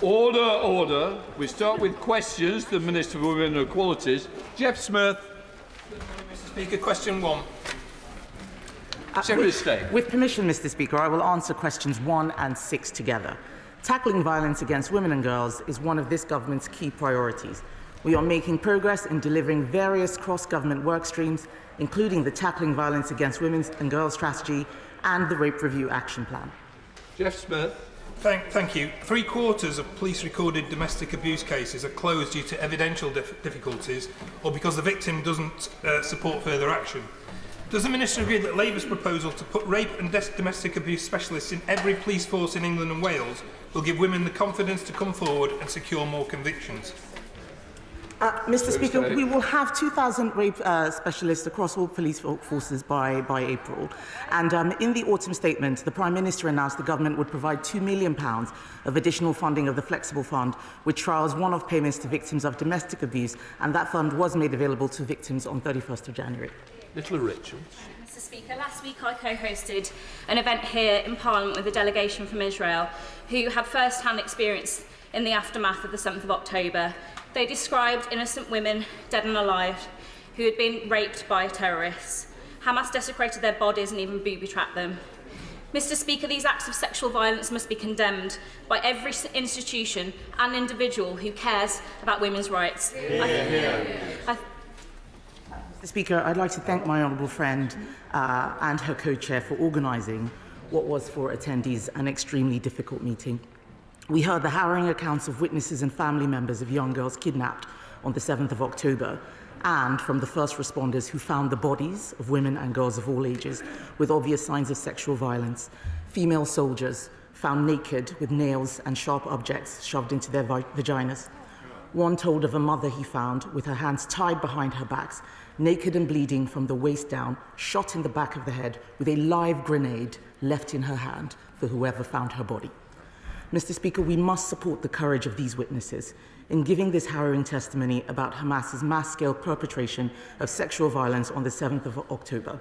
Order, order. We start with questions to the Minister for Women and Equalities. Jeff Smith. Mr. Speaker, question 1. Secretary of State. With permission, Mr. Speaker, I will answer questions 1 and 6 together. Tackling violence against women and girls is one of this government's key priorities. We are making progress in delivering various cross-government work streams, including the Tackling Violence Against Women and Girls strategy and the Rape Review Action Plan. Jeff Smith. Thank you. 3/4 of police-recorded domestic abuse cases are closed due to evidential difficulties or because the victim doesn't support further action. Does the Minister agree that Labour's proposal to put rape and domestic abuse specialists in every police force in England and Wales will give women the confidence to come forward and secure more convictions? Mr. Speaker, we will have 2,000 rape specialists across all police forces by April. And in the autumn statement, the Prime Minister announced the government would provide £2 million of additional funding of the Flexible Fund, which trials one-off payments to victims of domestic abuse, and that fund was made available to victims on 31st of January. Nicola Richards. Mr. Speaker, last week I co-hosted an event here in Parliament with a delegation from Israel who had first-hand experience in the aftermath of the 7th of October. They described innocent women, dead and alive, who had been raped by terrorists. Hamas desecrated their bodies and even booby-trapped them. Mr. Speaker, these acts of sexual violence must be condemned by every institution and individual who cares about women's rights. Mr. Speaker, I'd like to thank my honourable friend and her co-chair for organising what was for attendees an extremely difficult meeting. We heard the harrowing accounts of witnesses and family members of young girls kidnapped on the 7th of October, and from the first responders who found the bodies of women and girls of all ages with obvious signs of sexual violence. Female soldiers found naked with nails and sharp objects shoved into their vaginas. One told of a mother he found with her hands tied behind her backs, naked and bleeding from the waist down, shot in the back of the head with a live grenade left in her hand for whoever found her body. Mr. Speaker, we must support the courage of these witnesses in giving this harrowing testimony about Hamas's mass-scale perpetration of sexual violence on the 7th of October.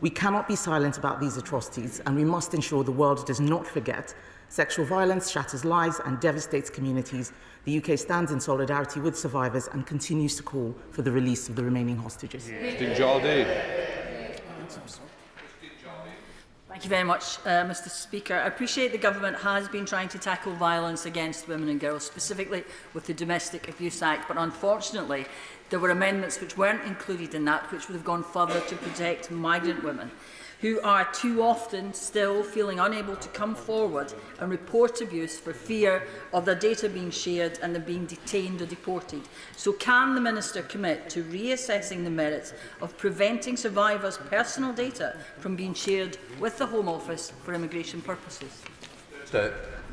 We cannot be silent about these atrocities, and we must ensure the world does not forget. Sexual violence shatters lives and devastates communities. The UK stands in solidarity with survivors and continues to call for the release of the remaining hostages. Thank you very much, Mr. Speaker. I appreciate the government has been trying to tackle violence against women and girls, specifically with the Domestic Abuse Act, but unfortunately there were amendments which weren't included in that, which would have gone further to protect migrant women, who are too often still feeling unable to come forward and report abuse for fear of their data being shared and them being detained or deported. So can the Minister commit to reassessing the merits of preventing survivors' personal data from being shared with the Home Office for immigration purposes?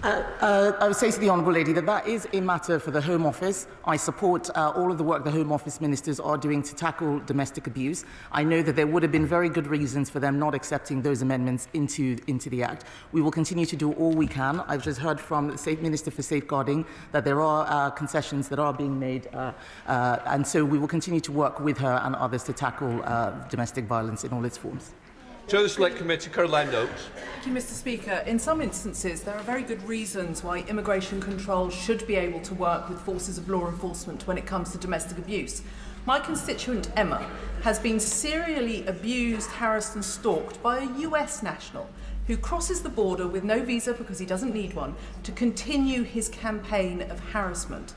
I would say to the Honourable Lady that that is a matter for the Home Office. I support all of the work the Home Office ministers are doing to tackle domestic abuse. I know that there would have been very good reasons for them not accepting those amendments into the Act. We will continue to do all we can. I've just heard from the Minister for Safeguarding that there are concessions that are being made, and so we will continue to work with her and others to tackle domestic violence in all its forms. Chair of the Select Committee, Caroline Oakes. Thank you, Mr. Speaker. In some instances, there are very good reasons why immigration control should be able to work with forces of law enforcement when it comes to domestic abuse. My constituent Emma has been serially abused, harassed and stalked by a US national who crosses the border with no visa because he doesn't need one to continue his campaign of harassment.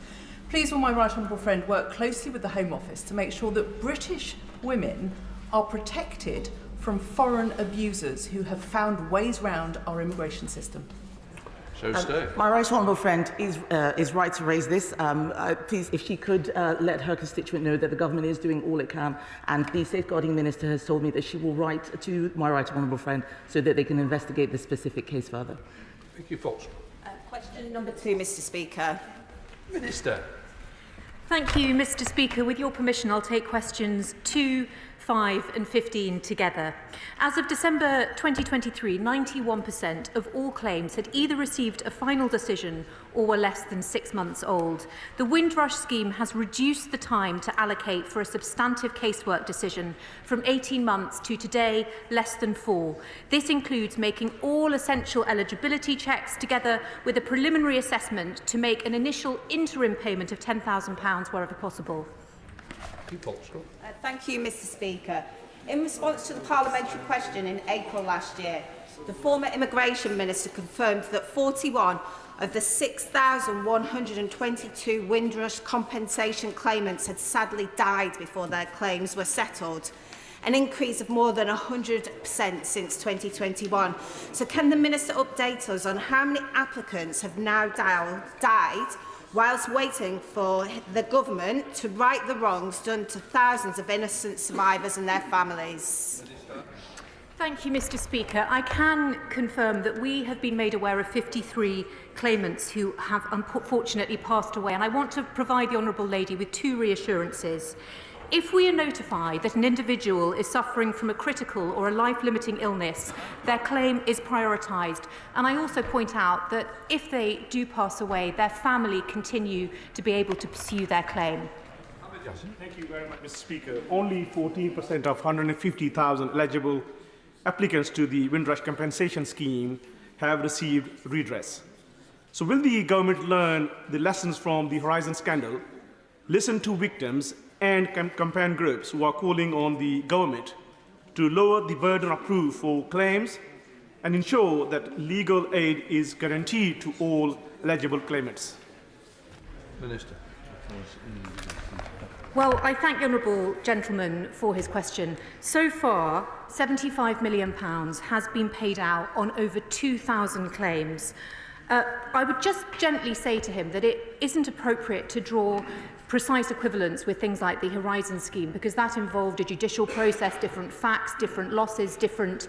Please will my right honourable friend work closely with the Home Office to make sure that British women are protected from foreign abusers who have found ways round our immigration system. My right honourable friend is right to raise this. Please, if she could let her constituent know that the government is doing all it can, and the Safeguarding Minister has told me that she will write to my right honourable friend so that they can investigate this specific case further. Thank you, Fox. Question number 2, Mr. Speaker. Minister. Thank you, Mr. Speaker. With your permission, I'll take questions 2, 5 and 15 together. As of December 2023, 91% of all claims had either received a final decision or were less than 6 months old. The Windrush scheme has reduced the time to allocate for a substantive casework decision from 18 months to today less than 4. This includes making all essential eligibility checks together with a preliminary assessment to make an initial interim payment of £10,000 wherever possible. Thank you, Mr. Speaker. In response to the parliamentary question in April last year, the former Immigration Minister confirmed that 41 of the 6,122 Windrush compensation claimants had sadly died before their claims were settled, an increase of more than 100% since 2021. So can the Minister update us on how many applicants have now died whilst waiting for the government to right the wrongs done to thousands of innocent survivors and their families? Thank you, Mr. Speaker. I can confirm that we have been made aware of 53 claimants who have unfortunately passed away, and I want to provide the Honourable Lady with 2 reassurances. If we are notified that an individual is suffering from a critical or a life-limiting illness, their claim is prioritised. And I also point out that if they do pass away, their family continue to be able to pursue their claim. Thank you very much, Mr. Speaker. Only 14% of 150,000 eligible applicants to the Windrush compensation scheme have received redress. So will the government learn the lessons from the Horizon scandal, listen to victims and campaign groups who are calling on the government to lower the burden of proof for claims and ensure that legal aid is guaranteed to all eligible claimants? Minister. Well, I thank the honourable gentleman for his question. So far, £75 million has been paid out on over 2,000 claims. I would just gently say to him that it isn't appropriate to draw precise equivalence with things like the Horizon scheme, because that involved a judicial process, different facts, different losses, different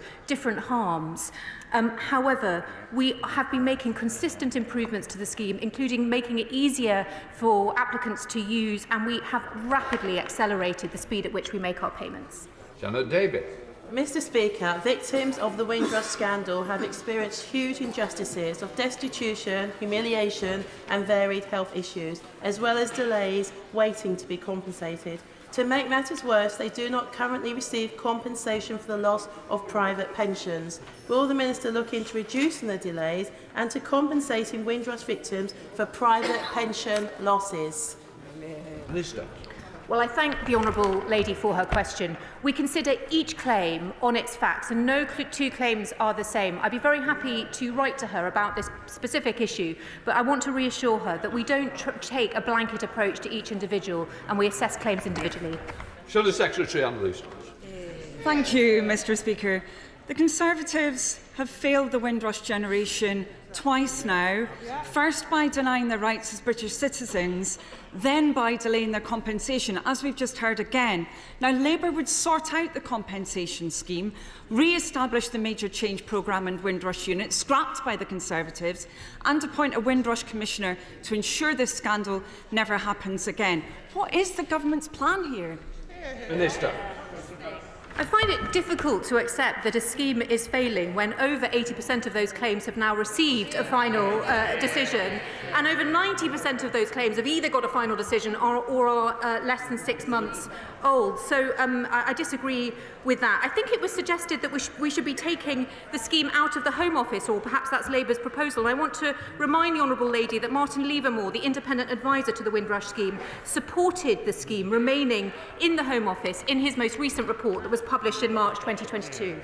harms. However, we have been making consistent improvements to the scheme, including making it easier for applicants to use, and we have rapidly accelerated the speed at which we make our payments. Janet David. Mr. Speaker, victims of the Windrush scandal have experienced huge injustices of destitution, humiliation and varied health issues, as well as delays waiting to be compensated. To make matters worse, they do not currently receive compensation for the loss of private pensions. Will the Minister look into reducing the delays and to compensating Windrush victims for private pension losses? Minister. Well, I thank the honourable lady for her question. We consider each claim on its facts, and no 2 claims are the same. I'd be very happy to write to her about this specific issue, but I want to reassure her that we don't take a blanket approach to each individual, and we assess claims individually. Shall the Secretary Annalise? Thank you, Mr. Speaker. The Conservatives have failed the Windrush generation twice now, first by denying their rights as British citizens, then by delaying their compensation, as we've just heard again. Now, Labour would sort out the compensation scheme, re-establish the Major Change Programme and Windrush unit, scrapped by the Conservatives, and appoint a Windrush Commissioner to ensure this scandal never happens again. What is the government's plan here? Minister. I find it difficult to accept that a scheme is failing when over 80% of those claims have now received a final decision, and over 90% of those claims have either got a final decision or are less than 6 months old. So I disagree with that. I think it was suggested that we should be taking the scheme out of the Home Office, or perhaps that's Labour's proposal. I want to remind the honourable lady that Martin Livermore, the independent advisor to the Windrush scheme, supported the scheme remaining in the Home Office in his most recent report that was published in March 2022.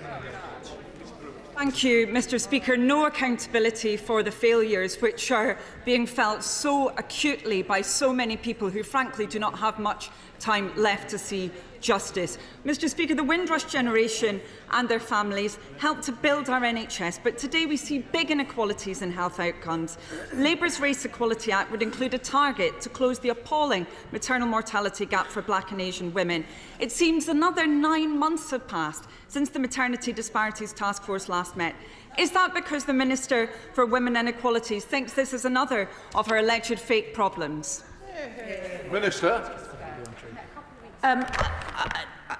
Thank you, Mr. Speaker. No accountability for the failures which are being felt so acutely by so many people who frankly do not have much time left to see justice. Mr. Speaker, the Windrush generation and their families helped to build our NHS, but today we see big inequalities in health outcomes. Labour's Race Equality Act would include a target to close the appalling maternal mortality gap for Black and Asian women. It seems another 9 months have passed since the Maternity Disparities Task Force last met. Is that because the Minister for Women and Equalities thinks this is another of her alleged fake problems? Minister.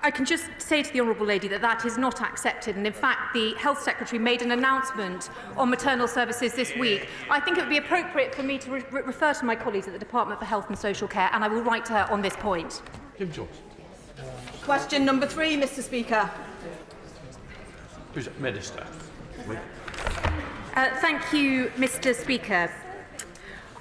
I can just say to the Honourable Lady that that is not accepted, and in fact the Health Secretary made an announcement on maternal services this week. I think it would be appropriate for me to refer to my colleagues at the Department for Health and Social Care, and I will write to her on this point. Jim Jones. Question number 3, Mr Speaker. Minister. Thank you, Mr Speaker.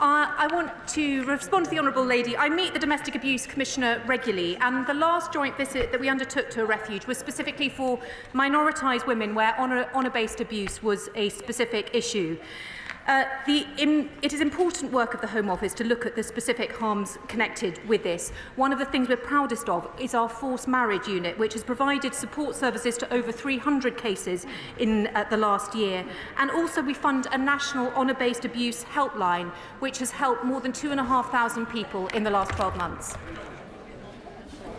I want to respond to the Honourable Lady. I meet the Domestic Abuse Commissioner regularly, and the last joint visit that we undertook to a refuge was specifically for minoritised women where honour-based abuse was a specific issue. It is important work of the Home Office to look at the specific harms connected with this. One of the things we're proudest of is our forced marriage unit, which has provided support services to over 300 cases in the last year. And also we fund a national honour-based abuse helpline, which has helped more than 2,500 people in the last 12 months.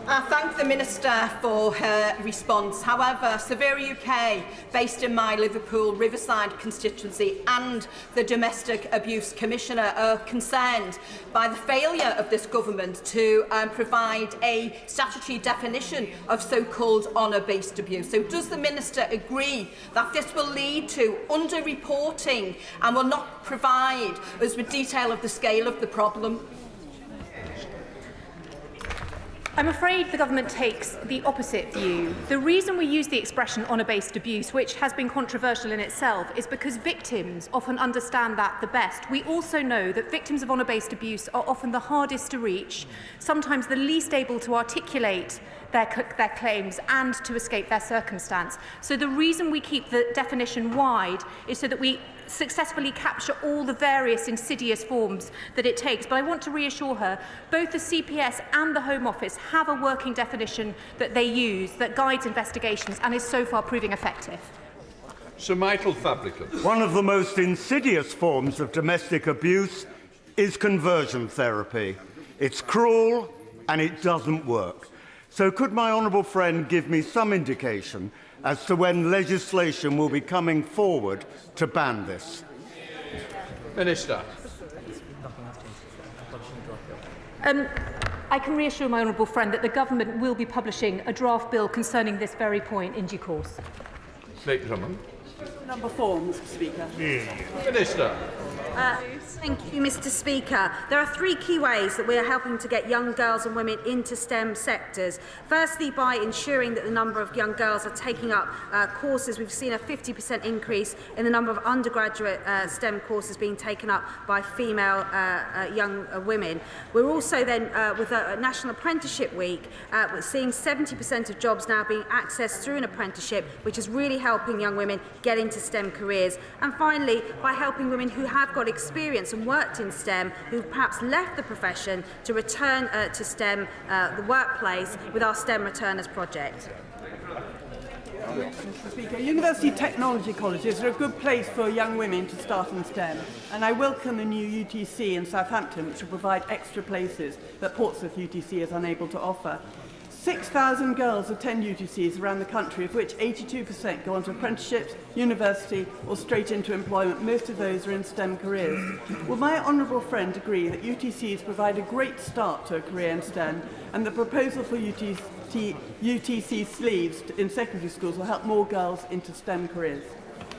I thank the Minister for her response. However, Severe UK, based in my Liverpool Riverside constituency, and the Domestic Abuse Commissioner are concerned by the failure of this government to provide a statutory definition of so-called honour-based abuse. So does the Minister agree that this will lead to under-reporting and will not provide us with detail of the scale of the problem? I'm afraid the government takes the opposite view. The reason we use the expression honour-based abuse, which has been controversial in itself, is because victims often understand that the best. We also know that victims of honour-based abuse are often the hardest to reach, sometimes the least able to articulate their claims and to escape their circumstance. So the reason we keep the definition wide is so that we successfully capture all the various insidious forms that it takes. But I want to reassure her, both the CPS and the Home Office have a working definition that they use that guides investigations and is so far proving effective. Sir Michael Fabricant. One of the most insidious forms of domestic abuse is conversion therapy. It's cruel and it doesn't work. So could my honourable friend give me some indication as to when legislation will be coming forward to ban this? Minister. I can reassure my honourable friend that the government will be publishing a draft bill concerning this very point in due course. Number 4, Mr Speaker. Minister. Thank you, Mr Speaker. There are 3 key ways that we are helping to get young girls and women into STEM sectors. Firstly, by ensuring that the number of young girls are taking up courses. We've seen a 50% increase in the number of undergraduate STEM courses being taken up by female young women. We're also then, with a National Apprenticeship Week, we're seeing 70% of jobs now being accessed through an apprenticeship, which is really helping young women get into STEM careers. And finally, by helping women who have got experience and worked in STEM, who perhaps left the profession, to return to STEM, the workplace, with our STEM Returners project. Mr Speaker, university technology colleges are a good place for young women to start in STEM, and I welcome the new UTC in Southampton, which will provide extra places that Portsmouth UTC is unable to offer. 6,000 girls attend UTCs around the country, of which 82% go on to apprenticeships, university or straight into employment. Most of those are in STEM careers. Will my honourable friend agree that UTCs provide a great start to a career in STEM, and the proposal for UTC sleeves in secondary schools will help more girls into STEM careers?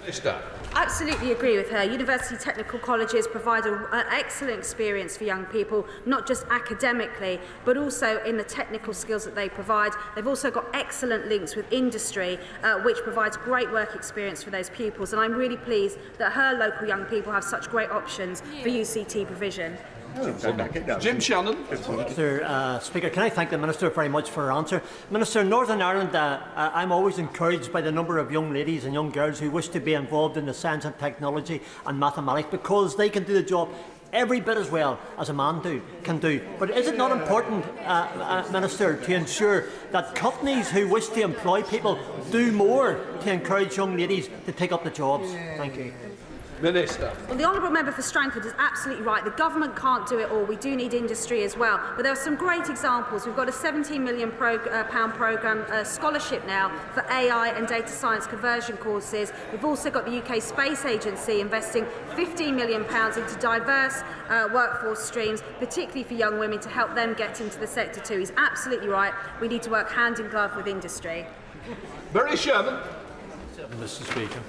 Minister. Absolutely agree with her. University technical colleges provide an excellent experience for young people, not just academically, but also in the technical skills that they provide. They've also got excellent links with industry, which provides great work experience for those pupils. And I'm really pleased that her local young people have such great options for UCT provision. Jim Shannon. Mr Speaker, can I thank the Minister very much for her answer. Minister, in Northern Ireland, I'm always encouraged by the number of young ladies and young girls who wish to be involved in the science and technology and mathematics, because they can do the job every bit as well as a man can do. But is it not important, Minister, to ensure that companies who wish to employ people do more to encourage young ladies to take up the jobs? Thank you. Minister. Well, the Honourable Member for Strangford is absolutely right. The government can't do it all. We do need industry as well. But there are some great examples. We've got a £17 million programme scholarship now for AI and data science conversion courses. We've also got the UK Space Agency investing £15 million into diverse workforce streams, particularly for young women, to help them get into the sector too. He's absolutely right. We need to work hand in glove with industry. Very Sherman. Mr. Speaker.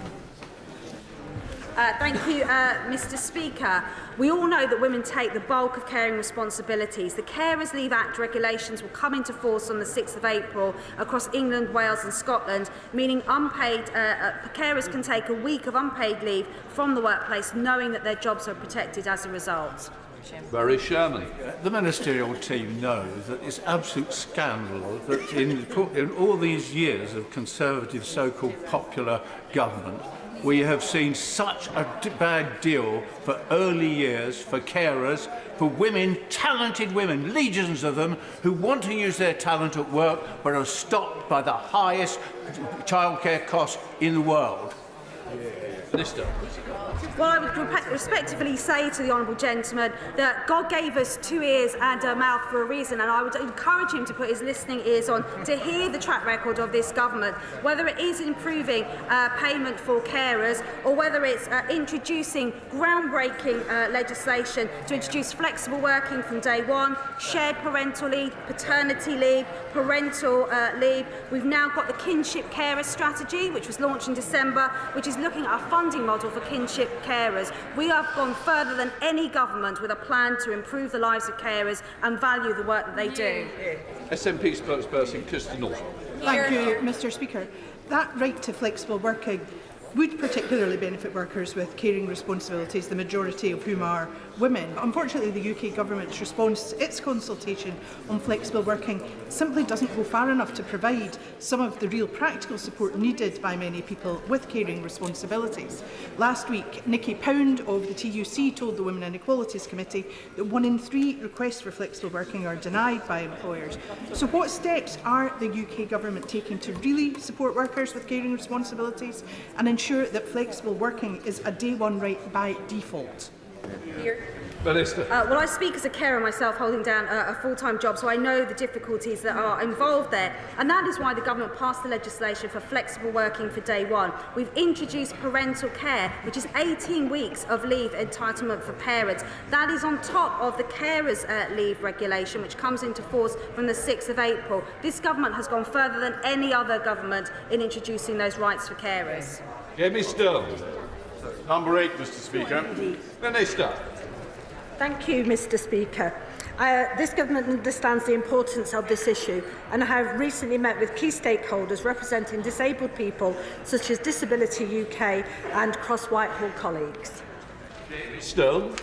Thank you, Mr. Speaker. We all know that women take the bulk of caring responsibilities. The Carers Leave Act regulations will come into force on the 6th of April across England, Wales and Scotland, meaning carers can take a week of unpaid leave from the workplace, knowing that their jobs are protected as a result. Very Sherman. The ministerial team knows that it's absolute scandal that in all these years of Conservative so-called popular government, we have seen such a bad deal for early years, for carers, for women, talented women, legions of them, who want to use their talent at work but are stopped by the highest childcare costs in the world. Minister. Well, I would respectfully say to the Honourable Gentleman that God gave us 2 ears and a mouth for a reason, and I would encourage him to put his listening ears on to hear the track record of this government, whether it is improving payment for carers or whether it's introducing groundbreaking legislation to introduce flexible working from day one, shared parental leave, paternity leave, parental leave. We've now got the kinship carer strategy, which was launched in December, which is looking at a funding model for kinship carers. We have gone further than any government with a plan to improve the lives of carers and value the work that they do. SNP spokesperson Kirsten Norton. Thank you, Mr. Speaker. That right to flexible working would particularly benefit workers with caring responsibilities, the majority of whom are women. Unfortunately, the UK Government's response to its consultation on flexible working simply doesn't go far enough to provide some of the real practical support needed by many people with caring responsibilities. Last week, Nikki Pound of the TUC told the Women and Equalities Committee that 1 in 3 requests for flexible working are denied by employers. So what steps are the UK Government taking to really support workers with caring responsibilities and ensure that flexible working is a day one right by default? Minister. Well, I speak as a carer myself, holding down a full-time job, so I know the difficulties that are involved there. And that is why the government passed the legislation for flexible working for day one. We've introduced parental care, which is 18 weeks of leave entitlement for parents. That is on top of the carers leave regulation, which comes into force from the 6th of April. This government has gone further than any other government in introducing those rights for carers. Jamie Stone. Number 8, Mr. Speaker. Minister. Thank you, Mr. Speaker. This government understands the importance of this issue, and I have recently met with key stakeholders representing disabled people such as Disability UK and Cross Whitehall colleagues. Stone.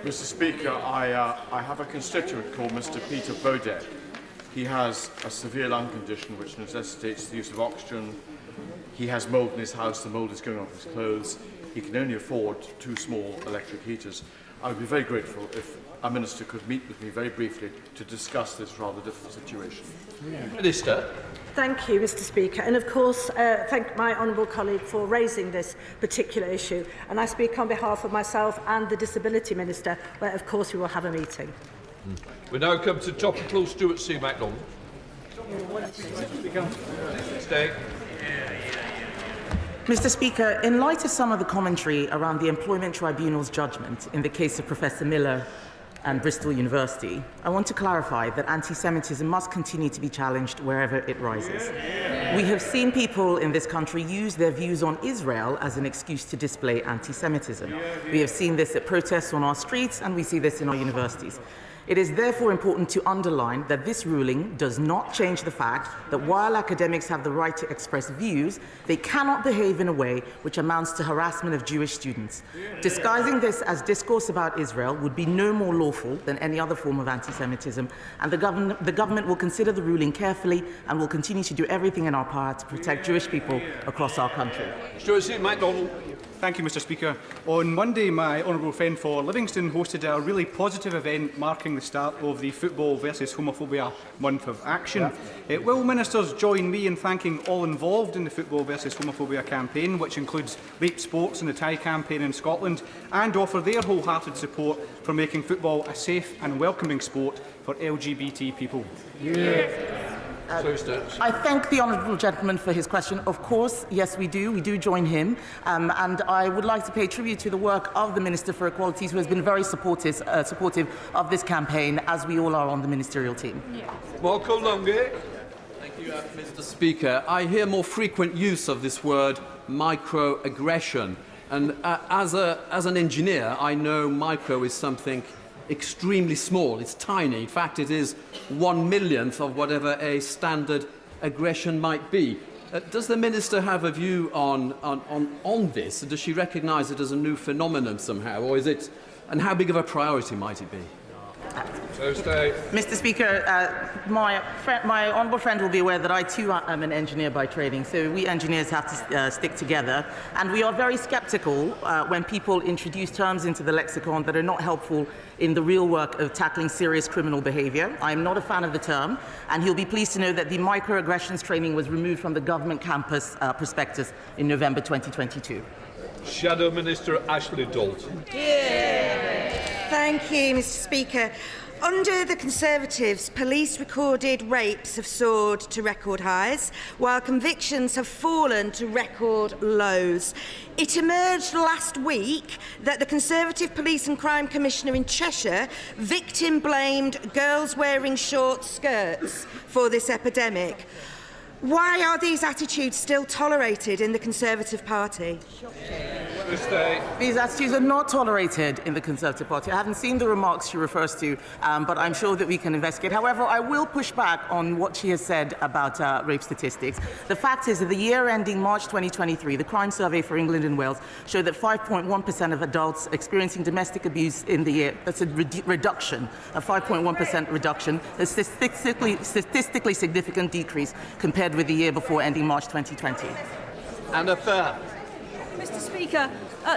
Mr. Speaker, I have a constituent called Mr. Peter Bodek. He has a severe lung condition which necessitates the use of oxygen. He has mould in his house, the mould is going off his clothes. He can only afford 2 small electric heaters. I would be very grateful if a minister could meet with me very briefly to discuss this rather difficult situation. Minister. Thank you, Mr. Speaker, and of course thank my honourable colleague for raising this particular issue. And I speak on behalf of myself and the Disability Minister, where of course we will have a meeting. We now come to Topical Stuart C. MacDonald. Stay. Mr. Speaker, in light of some of the commentary around the Employment Tribunal's judgment in the case of Professor Miller and Bristol University, I want to clarify that anti-Semitism must continue to be challenged wherever it rises. We have seen people in this country use their views on Israel as an excuse to display anti-Semitism. We have seen this at protests on our streets, and we see this in our universities. It is therefore important to underline that this ruling does not change the fact that while academics have the right to express views, they cannot behave in a way which amounts to harassment of Jewish students. Disguising this as discourse about Israel would be no more lawful than any other form of anti-Semitism, and the government will consider the ruling carefully and will continue to do everything in our our power to protect Jewish people across our country. Stuart MacDonald. Thank you, Mr. Speaker. On Monday, my honourable friend for Livingston hosted a really positive event marking the start of the Football versus Homophobia Month of Action. Will ministers join me in thanking all involved in the Football versus Homophobia campaign, which includes Rape Sports and the Thai campaign in Scotland, and offer their wholehearted support for making football a safe and welcoming sport for LGBT people? I thank the honourable gentleman for his question. Of course, yes, we do. We do join him. And I would like to pay tribute to the work of the Minister for Equalities, who has been very supportive of this campaign, as we all are on the ministerial team. Marco Longe. Thank you, Mr. Speaker. I hear more frequent use of this word microaggression. And as an engineer, I know micro is something extremely small. It's tiny. In fact, it is 1/1,000,000th of whatever a standard aggression might be. Does the Minister have a view on this? Does she recognise it as a new phenomenon somehow, or is it? And how big of a priority might it be? Mr. Speaker, my honourable friend will be aware that I too am an engineer by training, so we engineers have to stick together, and we are very sceptical when people introduce terms into the lexicon that are not helpful in the real work of tackling serious criminal behaviour. I am not a fan of the term, and he'll be pleased to know that the microaggressions training was removed from the government campus prospectus in November 2022. Shadow Minister Ashley Dalton. Thank you, Mr. Speaker. Under the Conservatives, police recorded rapes have soared to record highs, while convictions have fallen to record lows. It emerged last week that the Conservative Police and Crime Commissioner in Cheshire victim-blamed girls wearing short skirts for this epidemic. Why are these attitudes still tolerated in the Conservative Party? These attitudes are not tolerated in the Conservative Party. I haven't seen the remarks she refers to, but I'm sure that we can investigate. However, I will push back on what she has said about rape statistics. The fact is that the year ending March 2023, the Crime Survey for England and Wales showed that 5.1% of adults experiencing domestic abuse in the year, that's a reduction, a 5.1% reduction, a statistically significant decrease compared with the year before ending March 2020. And a third. Mr. Speaker,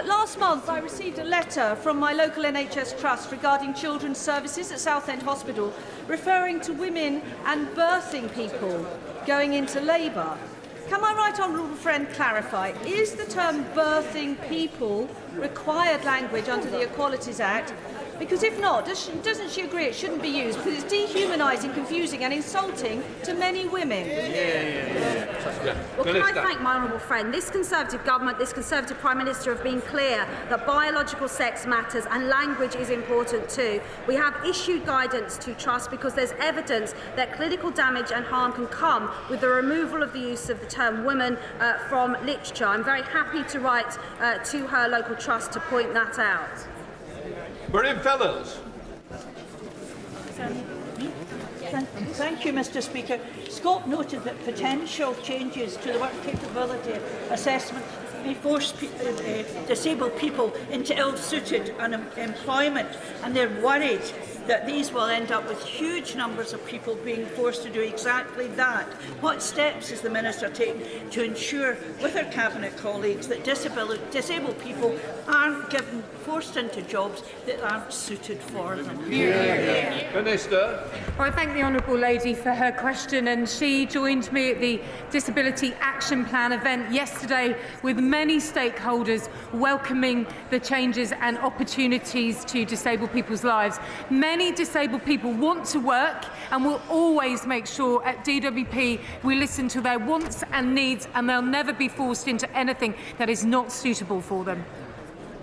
last month I received a letter from my local NHS trust regarding children's services at Southend Hospital, referring to women and birthing people going into labour. Can my right honourable friend clarify, is the term birthing people required language under the Equalities Act? Because if not, doesn't she agree it shouldn't be used because it's dehumanising, confusing and insulting to many women? Well, can I thank my honourable friend? This Conservative government, this Conservative Prime Minister have been clear that biological sex matters and language is important too. We have issued guidance to trust because there's evidence that clinical damage and harm can come with the removal of the use of the term women from literature. I'm very happy to write to her local trust to point that out. Miriam Fellows. Thank you, Mr. Speaker. Scott noted that potential changes to the work capability assessment may force disabled people into ill-suited employment, and they're worried that these will end up with huge numbers of people being forced to do exactly that. What steps is the Minister taking to ensure with her Cabinet colleagues that disabled people aren't forced into jobs that aren't suited for them? Minister. Well, I thank the Honourable Lady for her question, and she joined me at the Disability Action Plan event yesterday with many stakeholders welcoming the changes and opportunities to disabled people's lives. Many disabled people want to work, and we'll always make sure at DWP we listen to their wants and needs, and they'll never be forced into anything that is not suitable for them.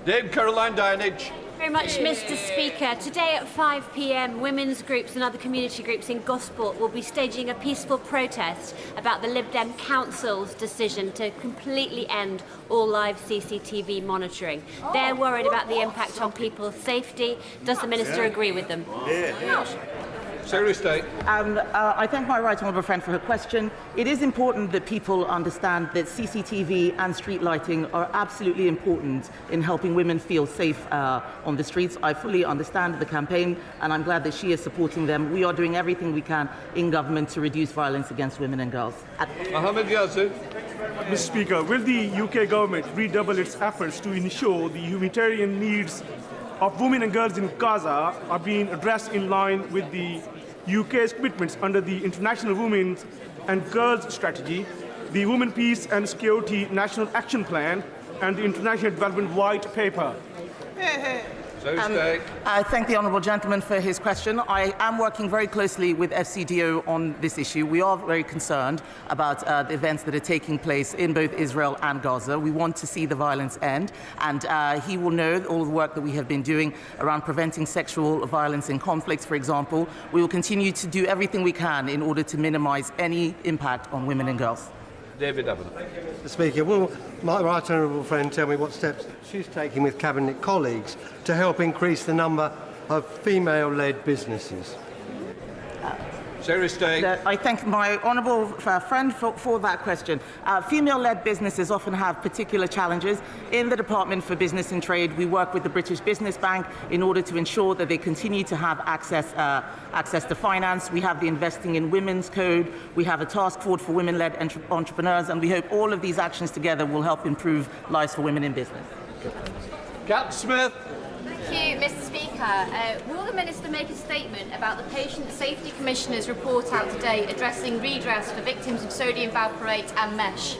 Dame Caroline Dinage. Very much, Mr. Speaker. Today at 5 p.m, women's groups and other community groups in Gosport will be staging a peaceful protest about the Lib Dem Council's decision to completely end all live CCTV monitoring. They're worried about the impact on people's safety. Does the Minister agree with them? Secretary of State. I thank my right honourable friend for her question. It is important that people understand that CCTV and street lighting are absolutely important in helping women feel safe on the streets. I fully understand the campaign, and I'm glad that she is supporting them. We are doing everything we can in government to reduce violence against women and girls. Mohammed Yazid. Mr. Speaker, will the UK government redouble its efforts to ensure the humanitarian needs of women and girls in Gaza are being addressed in line with the UK's commitments under the International Women's and Girls Strategy, the Women, Peace and Security National Action Plan, and the International Development White Paper? I thank the honourable gentleman for his question. I am working very closely with FCDO on this issue. We are very concerned about the events that are taking place in both Israel and Gaza. We want to see the violence end, and he will know all the work that we have been doing around preventing sexual violence in conflicts, for example. We will continue to do everything we can in order to minimise any impact on women and girls. David Abbott. Mr. Speaker, will my right honourable friend tell me what steps she's taking with Cabinet colleagues to help increase the number of female-led businesses? Secretary of State. I thank my honourable friend for that question. Female-led businesses often have particular challenges. In the Department for Business and Trade, we work with the British Business Bank in order to ensure that they continue to have access to finance. We have the Investing in Women's Code. We have a task force for women-led entrepreneurs, and we hope all of these actions together will help improve lives for women in business. Captain Smith. Thank you, Mr. Speaker. Will the Minister make a statement about the Patient Safety Commissioner's report out today addressing redress for victims of sodium valproate and mesh?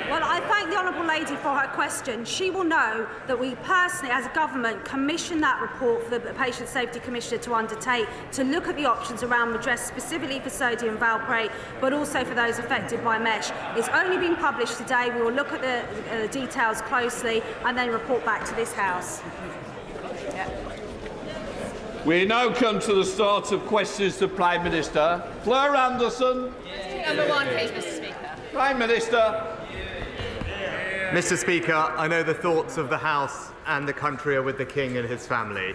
Well, I thank the honourable lady for her question. She will know that we personally, as a government, commissioned that report for the Patient Safety Commissioner to undertake to look at the options around redress specifically for sodium valproate, but also for those affected by mesh. It's only been published today. We will look at the details closely and then report back to this House. We now come to the start of questions to Prime Minister. Fleur Anderson. Number one, please, Mr. Speaker. Prime Minister. Mr. Speaker, I know the thoughts of the House and the country are with the King and his family.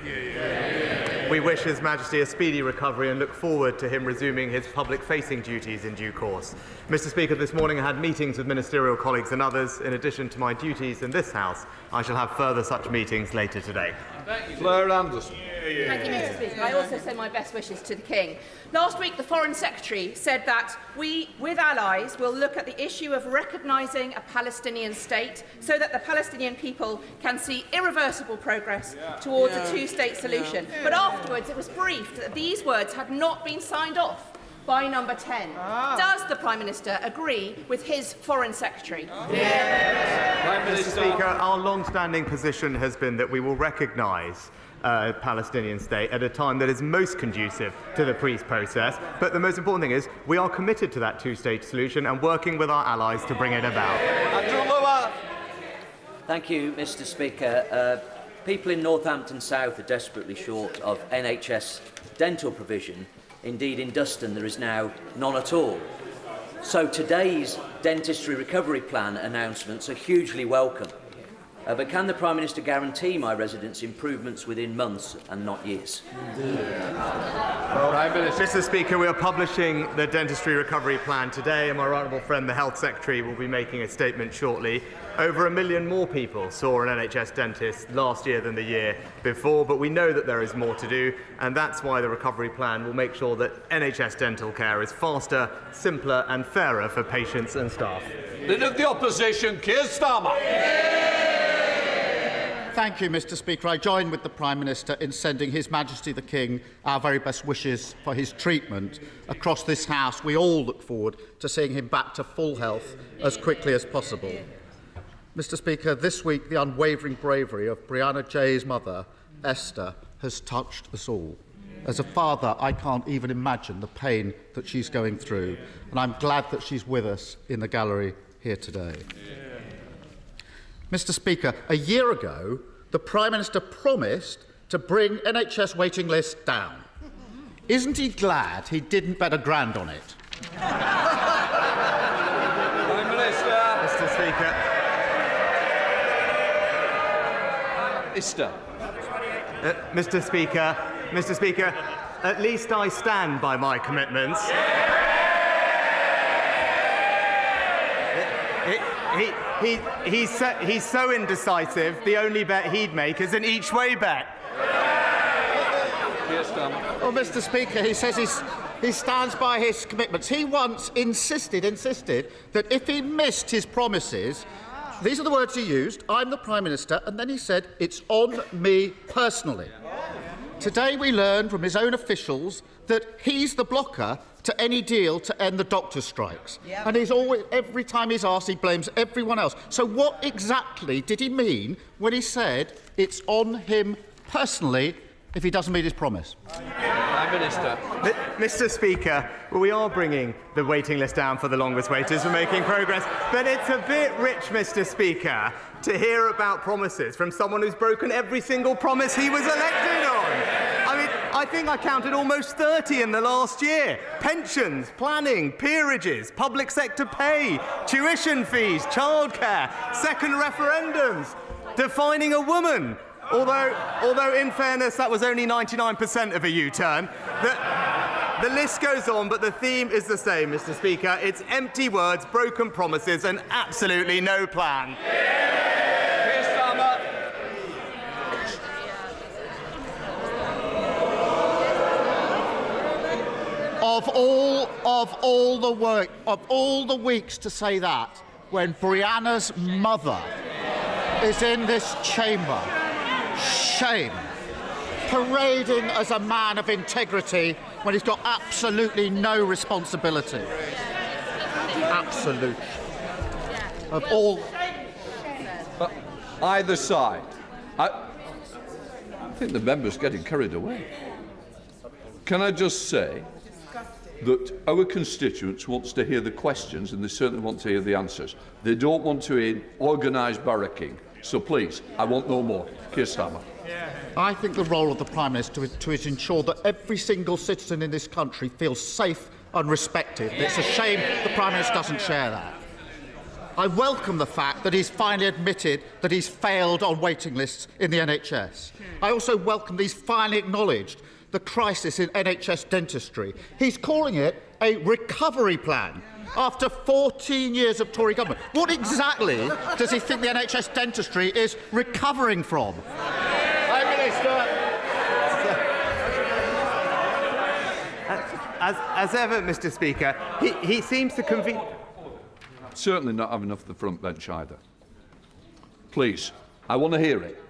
We wish His Majesty a speedy recovery and look forward to him resuming his public-facing duties in due course. Mr. Speaker, this morning I had meetings with ministerial colleagues and others. In addition to my duties in this House, I shall have further such meetings later today. Fleur Anderson. Thank you, Mr. Speaker. I also send my best wishes to the King. Last week, the Foreign Secretary said that we, with allies, will look at the issue of recognising a Palestinian state so that the Palestinian people can see irreversible progress towards a two-state solution. But afterwards, it was briefed that these words had not been signed off by number 10. Does the Prime Minister agree with his Foreign Secretary? Mr. Speaker, our long-standing position has been that we will recognise a Palestinian state at a time that is most conducive to the peace process. But the most important thing is we are committed to that two-state solution and working with our allies to bring it about. Thank you, Mr. Speaker. People in Northampton South are desperately short of NHS dental provision. Indeed, in Duston there is now none at all. So today's dentistry recovery plan announcements are hugely welcome. But can the Prime Minister guarantee my residents improvements within months and not years? Well, Mr. Speaker, we are publishing the dentistry recovery plan today, and my right honourable friend, the Health Secretary, will be making a statement shortly. Over 1 million more people saw an NHS dentist last year than the year before, but we know that there is more to do, and that's why the recovery plan will make sure that NHS dental care is faster, simpler and fairer for patients and staff. Leader of the Opposition, Keir Starmer. Thank you, Mr. Speaker. I join with the Prime Minister in sending His Majesty the King our very best wishes for his treatment. Across this House, we all look forward to seeing him back to full health as quickly as possible. Mr. Speaker, this week the unwavering bravery of Brianna Jay's mother, Esther, has touched us all. As a father, I can't even imagine the pain that she's going through, and I'm glad that she's with us in the gallery here today. Mr. Speaker, a year ago, the Prime Minister promised to bring NHS waiting lists down. Isn't he glad he didn't bet $1 grand on it? Prime Minister. Mr. Speaker. Minister. Mr. Speaker, at least I stand by my commitments. He's so indecisive, the only bet he'd make is an each-way bet. Well, Mr. Speaker, he says he stands by his commitments. He once insisted that if he missed his promises, these are the words he used, I'm the Prime Minister, and then he said, it's on me personally. Today we learned from his own officials that he's the blocker to any deal to end the doctor strikes. Yep. And he's always, every time he's asked, he blames everyone else. So what exactly did he mean when he said it's on him personally if he doesn't meet his promise? Prime Minister. Mr. Speaker, well, we are bringing the waiting list down for the longest waiters. We're making progress. But it's a bit rich, Mr. Speaker, to hear about promises from someone who's broken every single promise he was elected on. I mean, I think I counted almost 30 in the last year. Pensions, planning, peerages, public sector pay, tuition fees, childcare, second referendums, defining a woman. Although, in fairness, that was only 99% of a U-turn. The list goes on, but the theme is the same, Mr. Speaker. It's empty words, broken promises, and absolutely no plan. Of all the weeks to say that, when Brianna's mother is in this chamber, shame, parading as a man of integrity when he's got absolutely no responsibility. Absolute. Of all. Either side. I think the member's getting carried away. Can I just say that our constituents want to hear the questions and they certainly want to hear the answers. They don't want to hear organised barracking. So please, I want no more. Keir Starmer. I think the role of the Prime Minister is to ensure that every single citizen in this country feels safe and respected. It's a shame the Prime Minister doesn't share that. I welcome the fact that he's finally admitted that he's failed on waiting lists in the NHS. I also welcome that he's finally acknowledged the crisis in NHS dentistry. He's calling it a recovery plan after 14 years of Tory government. What exactly does he think the NHS dentistry is recovering from? Prime Minister. As ever, Mr. Speaker, he seems to convene. Certainly not have enough of the front bench either. Please, I want to hear it.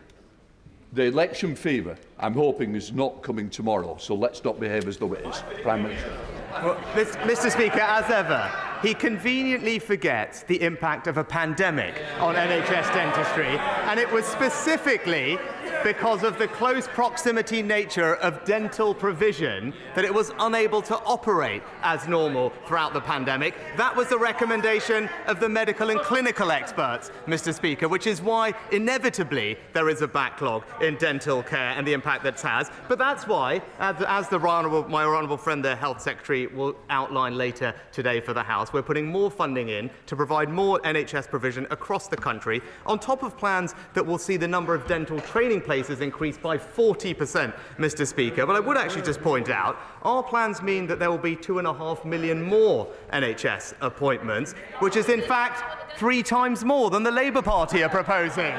The election fever, I'm hoping, is not coming tomorrow, so let's not behave as though it is. Prime Minister. Well, Mr. Speaker, as ever, he conveniently forgets the impact of a pandemic on NHS dentistry, and it was specifically because of the close proximity nature of dental provision that it was unable to operate as normal throughout the pandemic. That was the recommendation of the medical and clinical experts, Mr. Speaker, which is why inevitably there is a backlog in dental care and the impact that it has. But that's why, as my honourable friend, the Health Secretary, will outline later today for the House, we're putting more funding in to provide more NHS provision across the country, on top of plans that will see the number of dental training places increased by 40%, Mr. Speaker. But I would actually just point out, our plans mean that there will be 2.5 million more NHS appointments, which is in fact 3 times more than the Labour Party are proposing.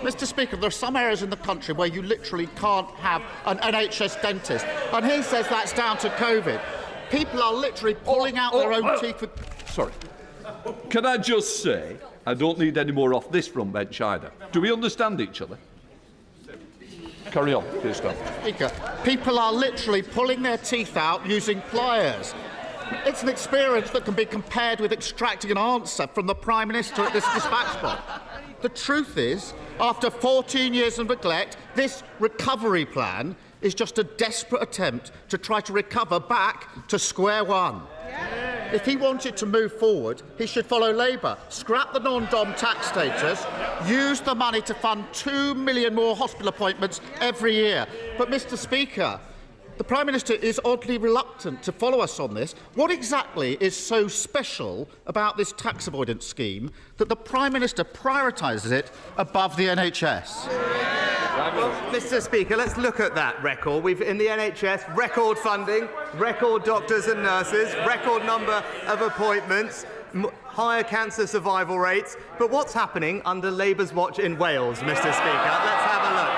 Mr. Speaker, there are some areas in the country where you literally can't have an NHS dentist, and he says that's down to COVID. People are literally pulling out their own teeth. Sorry. Can I just say, I don't need any more off this front bench either. Do we understand each other? Carry on, please, Speaker, people are literally pulling their teeth out using pliers. It's an experience that can be compared with extracting an answer from the Prime Minister at this dispatch box. The truth is, after 14 years of neglect, this recovery plan is just a desperate attempt to try to recover back to square one. If he wanted to move forward, he should follow Labour, scrap the non-dom tax status, use the money to fund 2 million more hospital appointments every year. But, Mr. Speaker, the Prime Minister is oddly reluctant to follow us on this. What exactly is so special about this tax avoidance scheme that the Prime Minister prioritises it above the NHS? Well, Mr. Speaker, let's look at that record. We've, in the NHS, record funding, record doctors and nurses, record number of appointments, higher cancer survival rates. But what's happening under Labour's watch in Wales, Mr. Speaker? Let's have a look.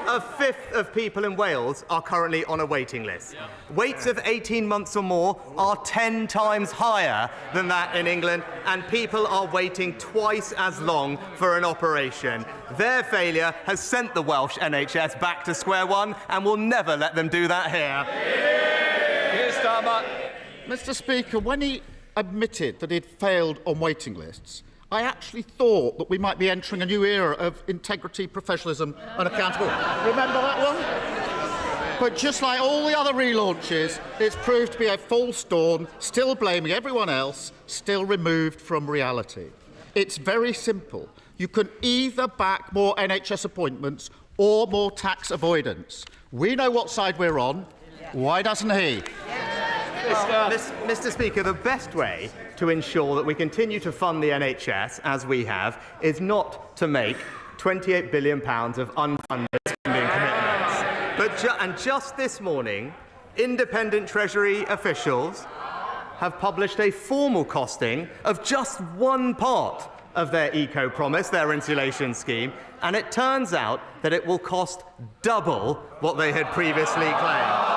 A fifth of people in Wales are currently on a waiting list. Waits of 18 months or more are 10 times higher than that in England, and people are waiting twice as long for an operation. Their failure has sent the Welsh NHS back to square one, and we'll never let them do that here. Mr. Speaker, when he admitted that he'd failed on waiting lists, I actually thought that we might be entering a new era of integrity, professionalism and accountability. Remember that one? But just like all the other relaunches, it's proved to be a false dawn, still blaming everyone else, still removed from reality. It's very simple. You can either back more NHS appointments or more tax avoidance. We know what side we're on. Why doesn't he? Mr. Speaker, the best way to ensure that we continue to fund the NHS, as we have, is not to make £28 billion of unfunded spending commitments. And just this morning, independent Treasury officials have published a formal costing of just one part of their eco-promise, their insulation scheme, and it turns out that it will cost double what they had previously claimed.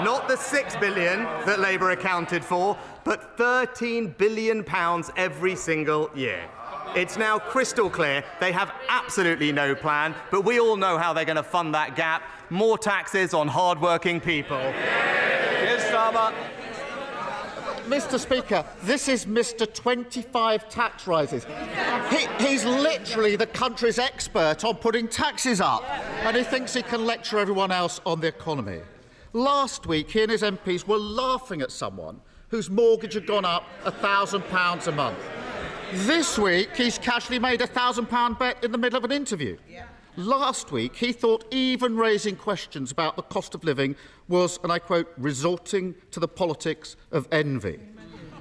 Not the £6 billion that Labour accounted for, but £13 billion every single year. It's now crystal clear they have absolutely no plan, but we all know how they're going to fund that gap. More taxes on hard-working people. Mr. Speaker, this is Mr. 25 tax rises. He's literally the country's expert on putting taxes up, and he thinks he can lecture everyone else on the economy. Last week, he and his MPs were laughing at someone whose mortgage had gone up £1,000 a month. This week, he's casually made a £1,000 bet in the middle of an interview. Last week, he thought even raising questions about the cost of living was, and I quote, resorting to the politics of envy.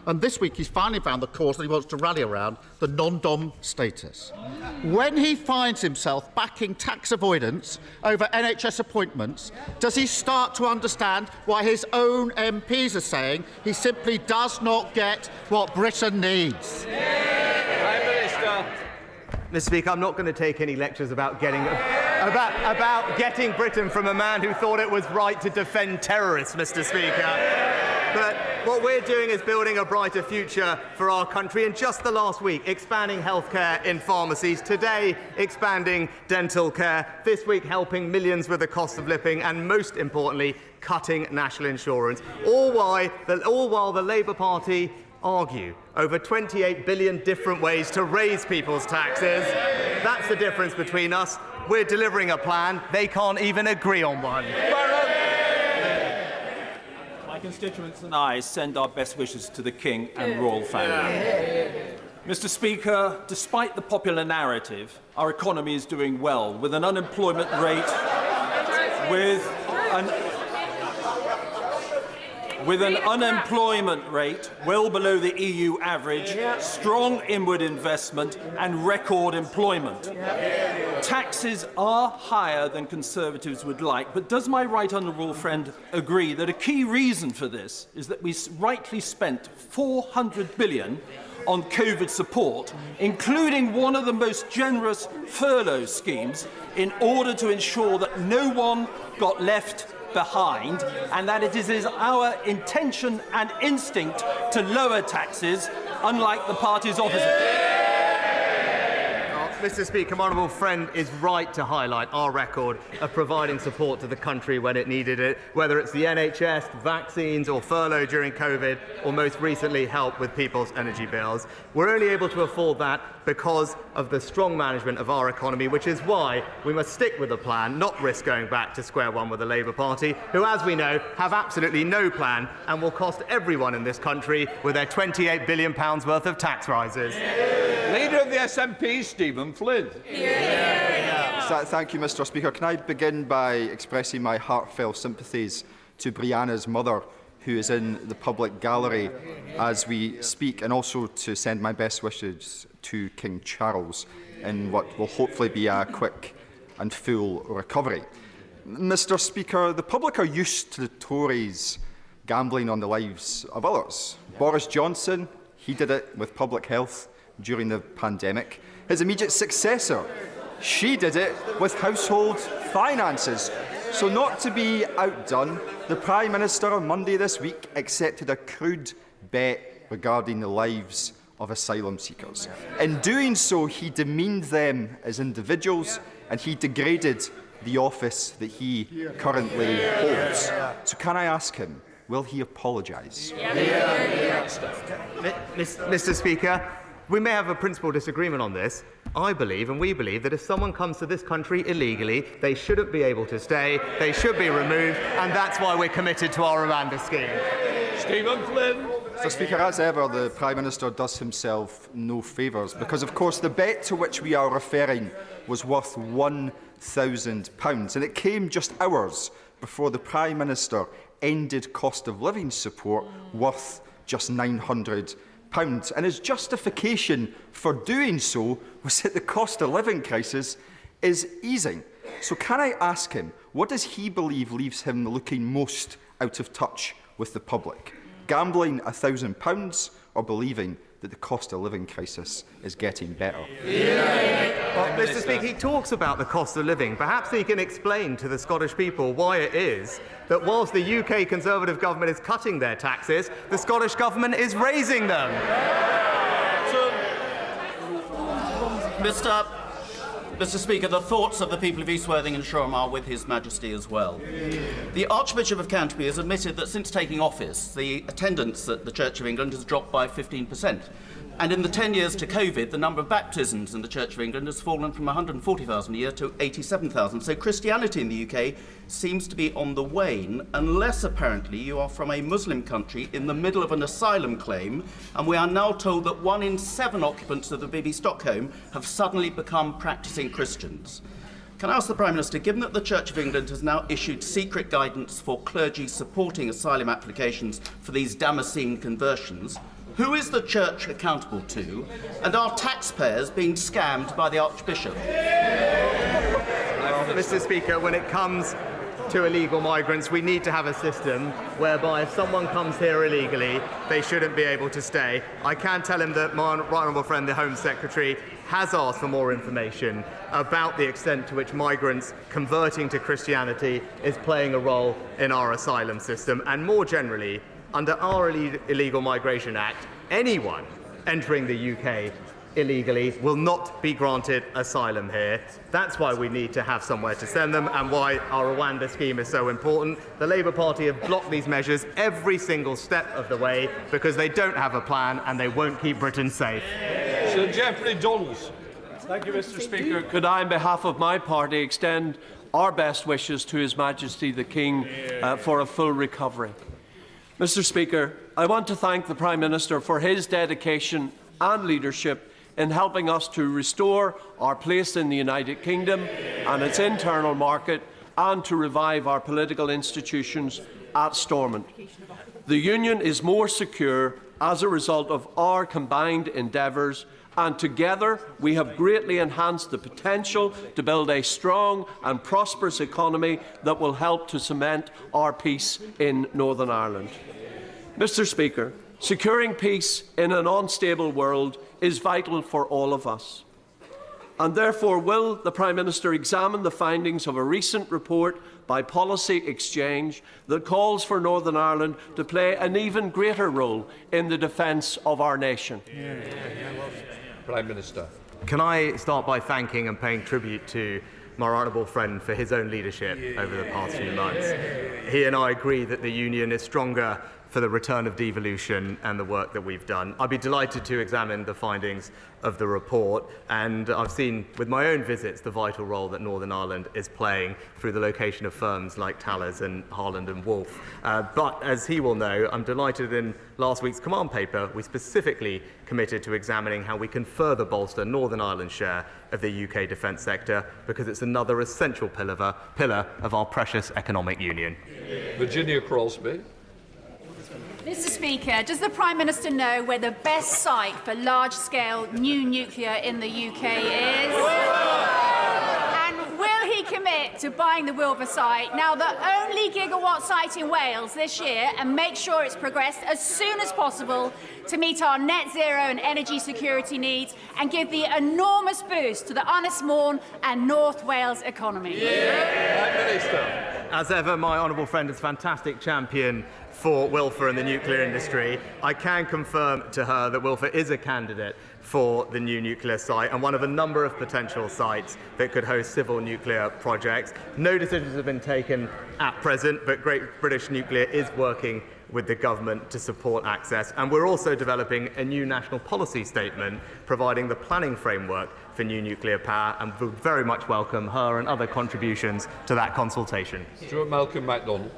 And this week, he's finally found the cause that he wants to rally around, the non-dom status. When he finds himself backing tax avoidance over NHS appointments, does he start to understand why his own MPs are saying he simply does not get what Britain needs? Prime Minister. Mr. Speaker, I'm not going to take any lectures about getting Britain from a man who thought it was right to defend terrorists, Mr. Speaker. But what we're doing is building a brighter future for our country. In just the last week, expanding healthcare in pharmacies. Today, expanding dental care. This week, helping millions with the cost of living. And most importantly, cutting national insurance. All while the Labour Party argue over 28 billion different ways to raise people's taxes. That's the difference between us. We're delivering a plan. They can't even agree on one. My constituents and I send our best wishes to the King and royal family. Mr. Speaker, despite the popular narrative, our economy is doing well, with an unemployment rate well below the EU average, strong inward investment and record employment. Taxes are higher than Conservatives would like, but does my right honourable friend agree that a key reason for this is that we rightly spent £400 billion on COVID support, including one of the most generous furlough schemes, in order to ensure that no one got left behind, and that it is our intention and instinct to lower taxes, unlike the parties opposite. Mr. Speaker, my honourable friend is right to highlight our record of providing support to the country when it needed it, whether it's the NHS, vaccines or furlough during COVID, or most recently help with people's energy bills. We're only able to afford that because of the strong management of our economy, which is why we must stick with the plan, not risk going back to square one with the Labour Party, who, as we know, have absolutely no plan and will cost everyone in this country with their £28 billion worth of tax rises. Leader of the SNP, Stephen Flynn. Thank you, Mr. Speaker. Can I begin by expressing my heartfelt sympathies to Brianna's mother, who is in the public gallery as we speak, and also to send my best wishes to King Charles in what will hopefully be a quick and full recovery. Mr. Speaker, the public are used to the Tories gambling on the lives of others. Boris Johnson, he did it with public health during the pandemic. His immediate successor, she did it with household finances. So not to be outdone, the Prime Minister on Monday this week accepted a crude bet regarding the lives of asylum seekers. In doing so, he demeaned them as individuals and he degraded the office that he currently holds. So can I ask him, will he apologise? Mr. Speaker, we may have a principal disagreement on this. I believe, and we believe, that if someone comes to this country illegally, they shouldn't be able to stay, they should be removed, and that's why we're committed to our Rwanda scheme. Stephen Flynn. Mr. Speaker, as ever, the Prime Minister does himself no favours, because, of course, the bet to which we are referring was worth £1,000, and it came just hours before the Prime Minister ended cost of living support worth just £900. And his justification for doing so was that the cost of living crisis is easing. So can I ask him, what does he believe leaves him looking most out of touch with the public? Gambling £1,000 or believing that the cost of living crisis is getting better? Well, Mr. Speaker, he talks about the cost of living. Perhaps he can explain to the Scottish people why it is that whilst the UK Conservative government is cutting their taxes, the Scottish government is raising them. Mr. Speaker, the thoughts of the people of East Worthing and Shoreham are with His Majesty as well. The Archbishop of Canterbury has admitted that since taking office, the attendance at the Church of England has dropped by 15%. And in the 10 years to COVID, the number of baptisms in the Church of England has fallen from 140,000 a year to 87,000. So Christianity in the UK seems to be on the wane, unless apparently you are from a Muslim country in the middle of an asylum claim, and we are now told that 1 in 7 occupants of the BB Stockholm have suddenly become practising Christians. Can I ask the Prime Minister, given that the Church of England has now issued secret guidance for clergy supporting asylum applications for these Damascene conversions, who is the Church accountable to, and are taxpayers being scammed by the Archbishop? Mr. Speaker, when it comes to illegal migrants, we need to have a system whereby if someone comes here illegally, they shouldn't be able to stay. I can tell him that my right honourable friend, the Home Secretary, has asked for more information about the extent to which migrants converting to Christianity is playing a role in our asylum system, and more generally, under our Illegal Migration Act, anyone entering the UK illegally will not be granted asylum here. That's why we need to have somewhere to send them and why our Rwanda scheme is so important. The Labour Party have blocked these measures every single step of the way because they don't have a plan and they won't keep Britain safe. Sir Geoffrey Donaldson. Thank you, Mr. Speaker. Could I, on behalf of my party, extend our best wishes to His Majesty the King for a full recovery. Mr. Speaker, I want to thank the Prime Minister for his dedication and leadership in helping us to restore our place in the United Kingdom and its internal market, and to revive our political institutions at Stormont. The Union is more secure as a result of our combined endeavours, and together we have greatly enhanced the potential to build a strong and prosperous economy that will help to cement our peace in Northern Ireland. Mr. Speaker, securing peace in an unstable world is vital for all of us. And therefore, will the Prime Minister examine the findings of a recent report by Policy Exchange that calls for Northern Ireland to play an even greater role in the defence of our nation? Prime Minister. Can I start by thanking and paying tribute to my honourable friend for his own leadership over the past few months. He and I agree that the Union is stronger for the return of devolution and the work that we've done. I'd be delighted to examine the findings of the report, and I've seen with my own visits the vital role that Northern Ireland is playing through the location of firms like Tallers and Harland and Wolff. But as he will know, I'm delighted in last week's command paper we specifically committed to examining how we can further bolster Northern Ireland's share of the UK defence sector, because it's another essential pillar of our precious economic union. Virginia Crosby. Mr. Speaker, does the Prime Minister know where the best site for large-scale new nuclear in the UK is? And will he commit to buying the Wilver site, now the only gigawatt site in Wales this year, and make sure it's progressed as soon as possible to meet our net zero and energy security needs and give the enormous boost to the Ynys Môn and North Wales economy? Prime Minister. As ever, my honourable friend is a fantastic champion for Wilfer and the nuclear industry. I can confirm to her that Wilfer is a candidate for the new nuclear site and one of a number of potential sites that could host civil nuclear projects. No decisions have been taken at present, but Great British Nuclear is working with the government to support access, and we're also developing a new national policy statement providing the planning framework for new nuclear power, and would very much welcome her and other contributions to that consultation. Stuart Malcolm MacDonald.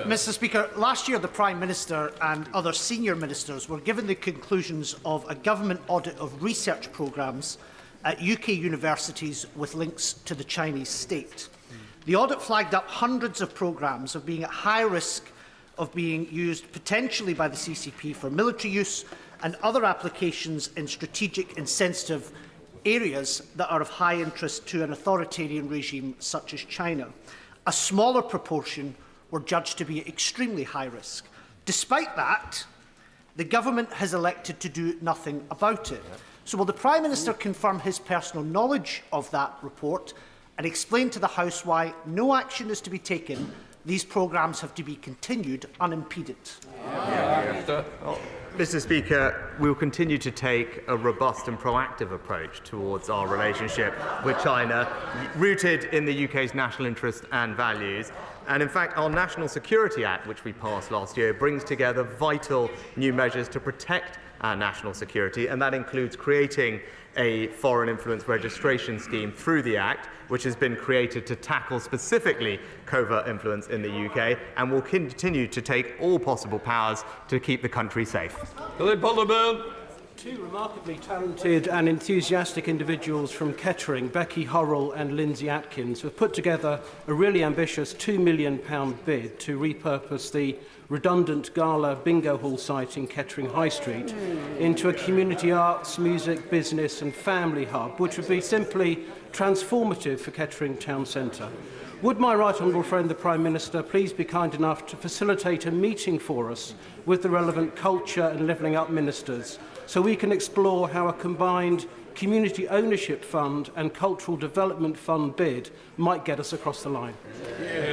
Mr. Speaker, last year the Prime Minister and other senior ministers were given the conclusions of a government audit of research programmes at UK universities with links to the Chinese state. The audit flagged up hundreds of programmes of being at high risk of being used potentially by the CCP for military use and other applications in strategic and sensitive areas that are of high interest to an authoritarian regime such as China. A smaller proportion were judged to be extremely high risk. Despite that, the government has elected to do nothing about it. So will the Prime Minister confirm his personal knowledge of that report and explain to the House why no action is to be taken? These programmes have to be continued unimpeded. Mr. Speaker, we will continue to take a robust and proactive approach towards our relationship with China, rooted in the UK's national interest and values. And in fact, our National Security Act, which we passed last year, brings together vital new measures to protect our national security, and that includes creating a foreign influence registration scheme through the Act, which has been created to tackle specifically covert influence in the UK, and will continue to take all possible powers to keep the country safe. Two remarkably talented and enthusiastic individuals from Kettering, Becky Horrell and Lindsay Atkins, have put together a really ambitious £2 million bid to repurpose the redundant Gala Bingo Hall site in Kettering High Street into a community arts, music, business and family hub, which would be simply transformative for Kettering Town Centre. Would my right honourable friend, the Prime Minister, please be kind enough to facilitate a meeting for us with the relevant culture and levelling up ministers, so we can explore how a combined community ownership fund and cultural development fund bid might get us across the line?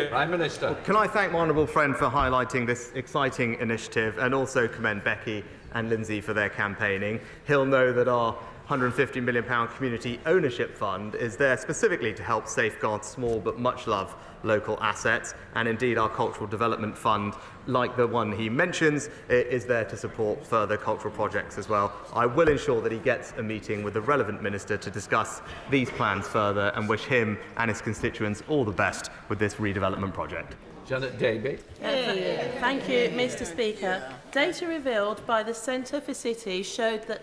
Prime Minister. Well, can I thank my honourable friend for highlighting this exciting initiative, and also commend Becky and Lindsay for their campaigning. He'll know that our £150 million community ownership fund is there specifically to help safeguard small but much loved local assets, and indeed our cultural development fund, like the one he mentions, is there to support further cultural projects as well. I will ensure that he gets a meeting with the relevant minister to discuss these plans further, and wish him and his constituents all the best with this redevelopment project. Janet Davey. Thank you, Mr. Speaker. Data revealed by the Centre for Cities showed that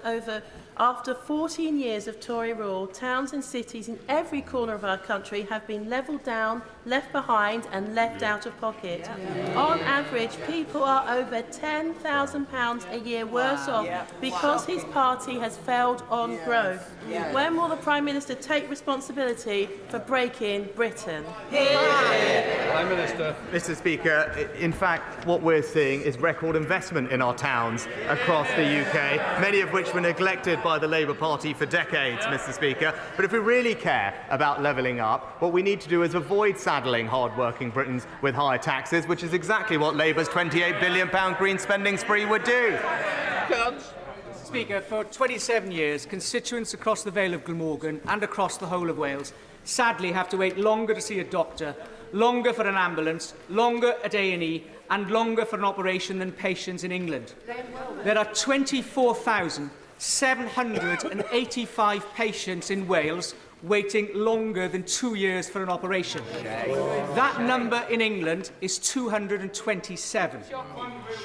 after 14 years of Tory rule, towns and cities in every corner of our country have been levelled down, left behind and left out of pocket. On average, people are over £10,000 a year worse off because his party has failed on growth. When will the Prime Minister take responsibility for breaking Britain? Prime Minister. Mr. Speaker, in fact, what we're seeing is record investment in our towns across the UK, many of which were neglected by the Labour Party for decades, Mr. Speaker. But if we really care about levelling up, what we need to do is avoid saddling hard-working Britons with higher taxes, which is exactly what Labour's £28 billion green spending spree would do. Speaker, for 27 years, constituents across the Vale of Glamorgan and across the whole of Wales sadly have to wait longer to see a doctor longer for an ambulance, longer at A&E, and longer for an operation than patients in England. There are 24,785 patients in Wales waiting longer than 2 years for an operation. That number in England is 227.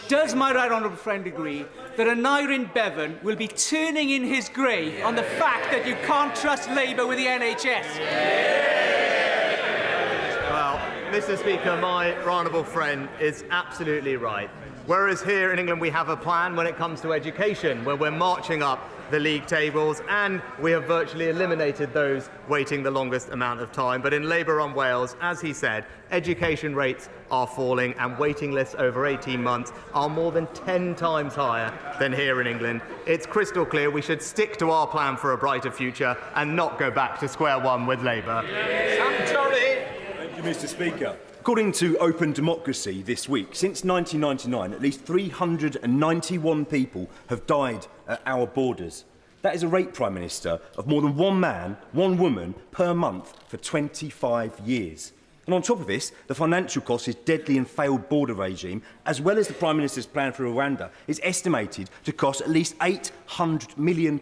Does my right honourable friend agree that Aneurin Bevan will be turning in his grave on the fact that you can't trust Labour with the NHS? Well, Mr. Speaker, my right honourable friend is absolutely right. Whereas here in England we have a plan when it comes to education, where we're marching up the league tables and we have virtually eliminated those waiting the longest amount of time. But in Labour-run Wales, as he said, education rates are falling and waiting lists over 18 months are more than 10 times higher than here in England. It's crystal clear we should stick to our plan for a brighter future and not go back to square one with Labour. Thank you, Mr. Speaker. According to Open Democracy this week, since 1999, at least 391 people have died at our borders. That is a rate, Prime Minister, of more than one man, one woman per month for 25 years. And on top of this, the financial cost is deadly and failed border regime, as well as the Prime Minister's plan for Rwanda, is estimated to cost at least £800 million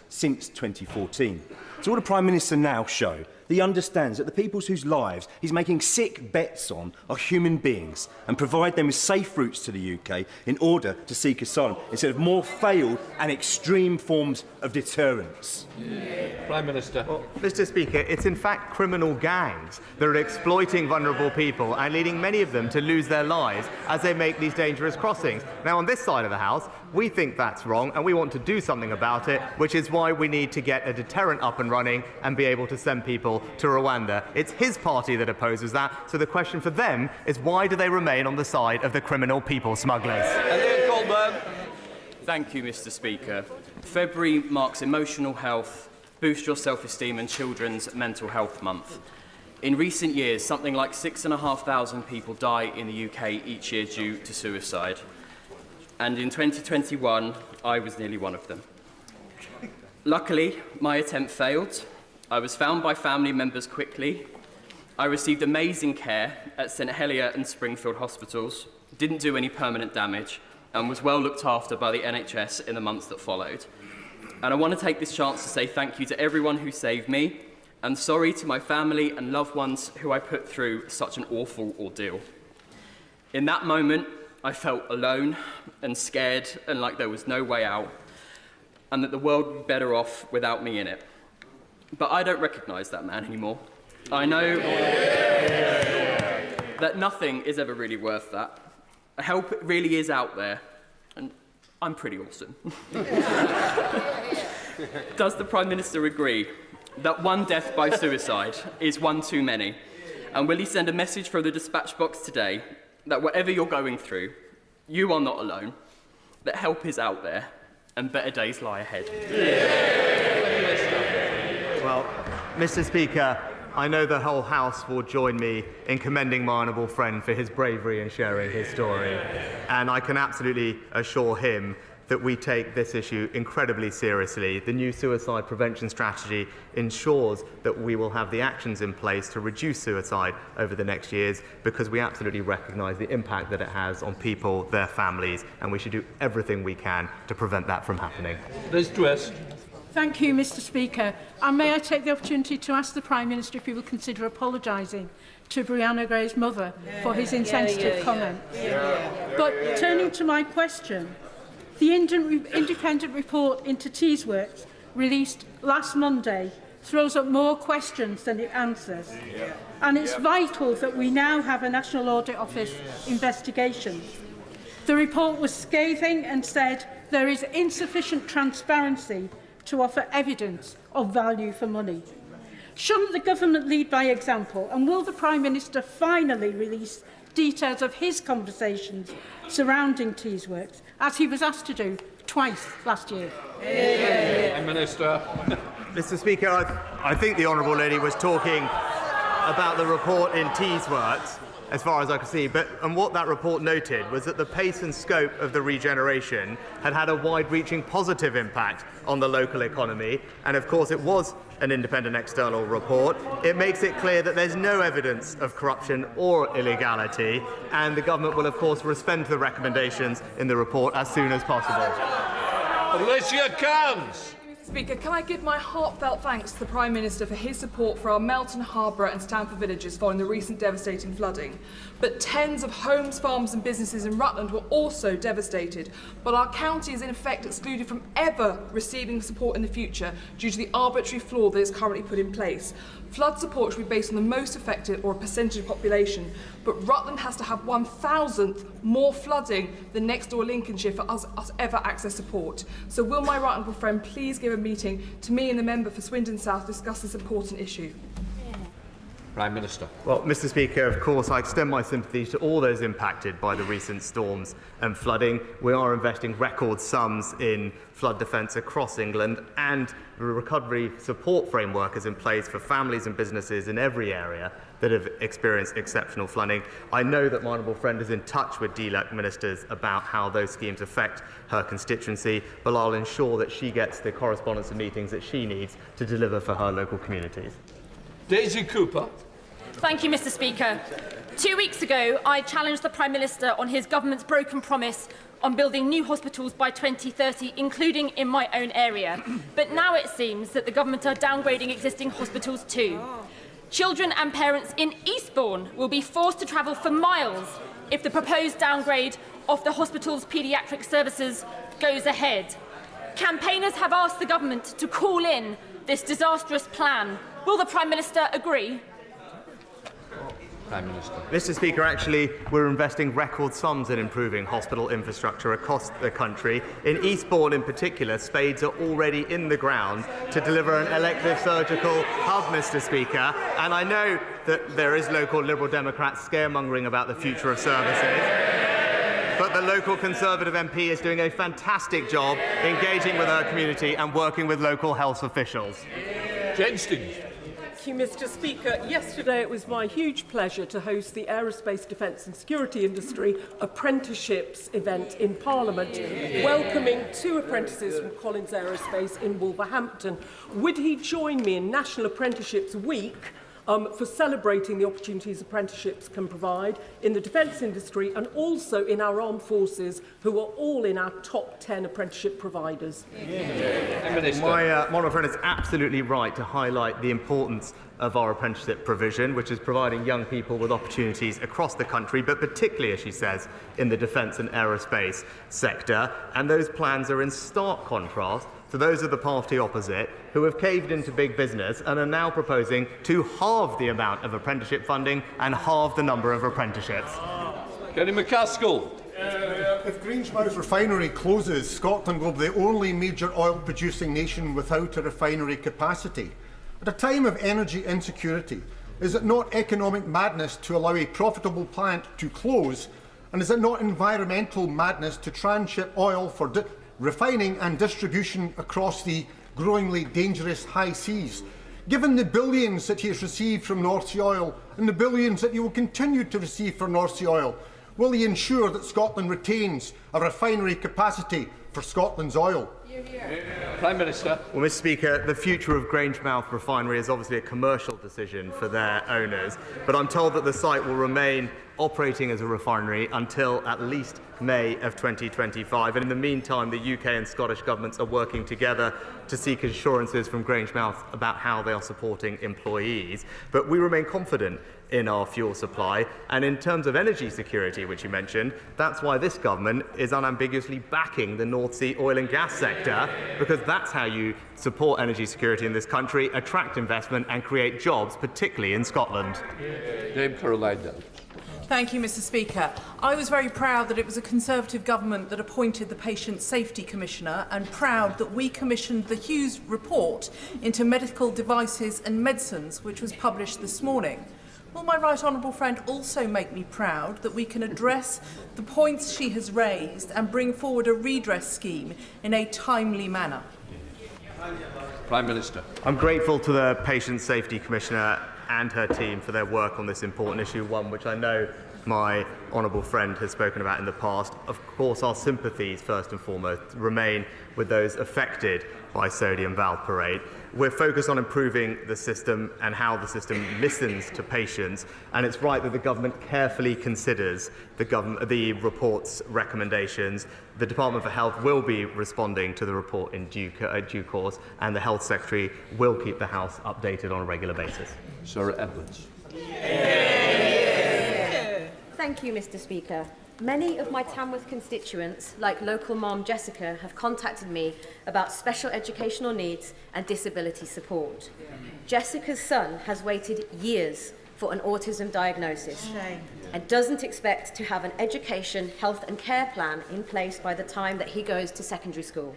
since 2014. So will the Prime Minister now show that he understands that the people whose lives he's making sick bets on are human beings and provide them with safe routes to the UK in order to seek asylum instead of more failed and extreme forms of deterrence? Prime Minister. Well, Mr. Speaker, it's in fact criminal gangs that are exploiting vulnerable people and leading many of them to lose their lives as they make these dangerous crossings. Now, on this side of the House, we think that's wrong and we want to do something about it, which is why we need to get a deterrent up and running and be able to send people to Rwanda. It's his party that opposes that, so the question for them is why do they remain on the side of the criminal people smugglers? Thank you, Mr. Speaker. February marks Emotional Health, Boost Your Self-Esteem and Children's Mental Health Month. In recent years, something like 6,500 people die in the UK each year due to suicide. And in 2021, I was nearly one of them. Luckily, my attempt failed. I was found by family members quickly. I received amazing care at St Helier and Springfield hospitals, didn't do any permanent damage, and was well looked after by the NHS in the months that followed. And I want to take this chance to say thank you to everyone who saved me, and sorry to my family and loved ones who I put through such an awful ordeal. In that moment, I felt alone and scared and like there was no way out, and that the world would be better off without me in it. But I don't recognise that man anymore. I know that nothing is ever really worth that. Help really is out there, and I'm pretty awesome. Does the Prime Minister agree that one death by suicide is one too many? And will he send a message from the dispatch box today that whatever you're going through, you are not alone, that help is out there, and better days lie ahead? Well, Mr. Speaker, I know the whole House will join me in commending my honourable friend for his bravery in sharing his story. And I can absolutely assure him that we take this issue incredibly seriously. The new suicide prevention strategy ensures that we will have the actions in place to reduce suicide over the next years, because we absolutely recognise the impact that it has on people, their families, and we should do everything we can to prevent that from happening. Liz Truss. Thank you, Mr. Speaker. And may I take the opportunity to ask the Prime Minister if he will consider apologising to Brianna Gray's mother for his insensitive comments. But turning to my question, the independent report into Teesworks, released last Monday, throws up more questions than it answers. And it's vital that we now have a National Audit Office investigation. The report was scathing and said there is insufficient transparency to offer evidence of value for money. Shouldn't the government lead by example, and will the Prime Minister finally release details of his conversations surrounding Teesworks, as he was asked to do twice last year? Prime Minister. Mr. Speaker, I think the Honourable Lady was talking about the report in Teesworks. as far as I could see. And what that report noted was that the pace and scope of the regeneration had had a wide-reaching positive impact on the local economy. And of course, it was an independent external report. It makes it clear that there's no evidence of corruption or illegality. And the government will, of course, respond to the recommendations in the report as soon as possible. Alicia Cairns. Speaker, can I give my heartfelt thanks to the Prime Minister for his support for our Melton, Harborough and Stamford villages following the recent devastating flooding. But tens of homes, farms and businesses in Rutland were also devastated, but our county is in effect excluded from ever receiving support in the future due to the arbitrary flaw that is currently put in place. Flood support should be based on the most affected or a percentage of population, but Rutland has to have 1,000th more flooding than next door Lincolnshire for us ever access support. So will my right honourable friend please give a meeting to me and the member for Swindon South to discuss this important issue? Prime Minister. Well, Mr. Speaker, of course, I extend my sympathies to all those impacted by the recent storms and flooding. We are investing record sums in flood defence across England, and the recovery support framework is in place for families and businesses in every area that have experienced exceptional flooding. I know that my honourable friend is in touch with DLUC ministers about how those schemes affect her constituency, but I'll ensure that she gets the correspondence and meetings that she needs to deliver for her local communities. Daisy Cooper. Thank you, Mr. Speaker. 2 weeks ago, I challenged the Prime Minister on his government's broken promise on building new hospitals by 2030, including in my own area. But now it seems that the government are downgrading existing hospitals too. Children and parents in Eastbourne will be forced to travel for miles if the proposed downgrade of the hospital's paediatric services goes ahead. Campaigners have asked the government to call in this disastrous plan. Will the Prime Minister agree? Prime Minister. Mr. Speaker, actually, we're investing record sums in improving hospital infrastructure across the country. In Eastbourne, in particular, spades are already in the ground to deliver an elective surgical hub, Mr. Speaker. And I know that there is local Liberal Democrat scaremongering about the future of services. But the local Conservative MP is doing a fantastic job engaging with her community and working with local health officials. Jenstings. Thank you, Mr. Speaker. Yesterday it was my huge pleasure to host the Aerospace Defence and Security Industry Apprenticeships event in Parliament, welcoming 2 apprentices from Collins Aerospace in Wolverhampton. Would he join me in National Apprenticeships Week for celebrating the opportunities apprenticeships can provide in the defence industry and also in our armed forces, who are all in our top 10 apprenticeship providers? My honourable friend is absolutely right to highlight the importance of our apprenticeship provision, which is providing young people with opportunities across the country, but particularly, as she says, in the defence and aerospace sector. And those plans are in stark contrast to those of the party opposite, who have caved into big business and are now proposing to halve the amount of apprenticeship funding and halve the number of apprenticeships. Kenny McCaskill. If Grangemouth refinery closes, Scotland will be the only major oil-producing nation without a refinery capacity. At a time of energy insecurity, is it not economic madness to allow a profitable plant to close? And is it not environmental madness to transship oil for refining and distribution across the growingly dangerous high seas? Given the billions that he has received from North Sea oil and the billions that he will continue to receive from North Sea oil, will he ensure that Scotland retains a refinery capacity for Scotland's oil? Prime Minister. Well, Mr. Speaker, the future of Grangemouth refinery is obviously a commercial decision for their owners, but I'm told that the site will remain operating as a refinery until at least May of 2025. And in the meantime, the UK and Scottish governments are working together to seek assurances from Grangemouth about how they are supporting employees. But we remain confident in our fuel supply. And in terms of energy security, which you mentioned, that's why this government is unambiguously backing the North Sea oil and gas sector, because that's how you support energy security in this country, attract investment and create jobs, particularly in Scotland. Dame Caroline Dell. Thank you, Mr. Speaker. I was very proud that it was a Conservative government that appointed the Patient Safety Commissioner, and proud that we commissioned the Hughes report into medical devices and medicines, which was published this morning. Will my right honourable friend also make me proud that we can address the points she has raised and bring forward a redress scheme in a timely manner? Prime Minister. I'm grateful to the Patient Safety Commissioner and her team for their work on this important issue, one which I know my honourable friend has spoken about in the past. Of course, our sympathies, first and foremost, remain with those affected by sodium valproate. We're focused on improving the system and how the system listens to patients, and it's right that the government carefully considers the report's recommendations. The Department for Health will be responding to the report in due course, and the Health Secretary will keep the House updated on a regular basis. Sarah Edwards. Thank you, Mr. Speaker. Many of my Tamworth constituents, like local mom Jessica, have contacted me about special educational needs and disability support. Jessica's son has waited years for an autism diagnosis and doesn't expect to have an education, health and care plan in place by the time that he goes to secondary school.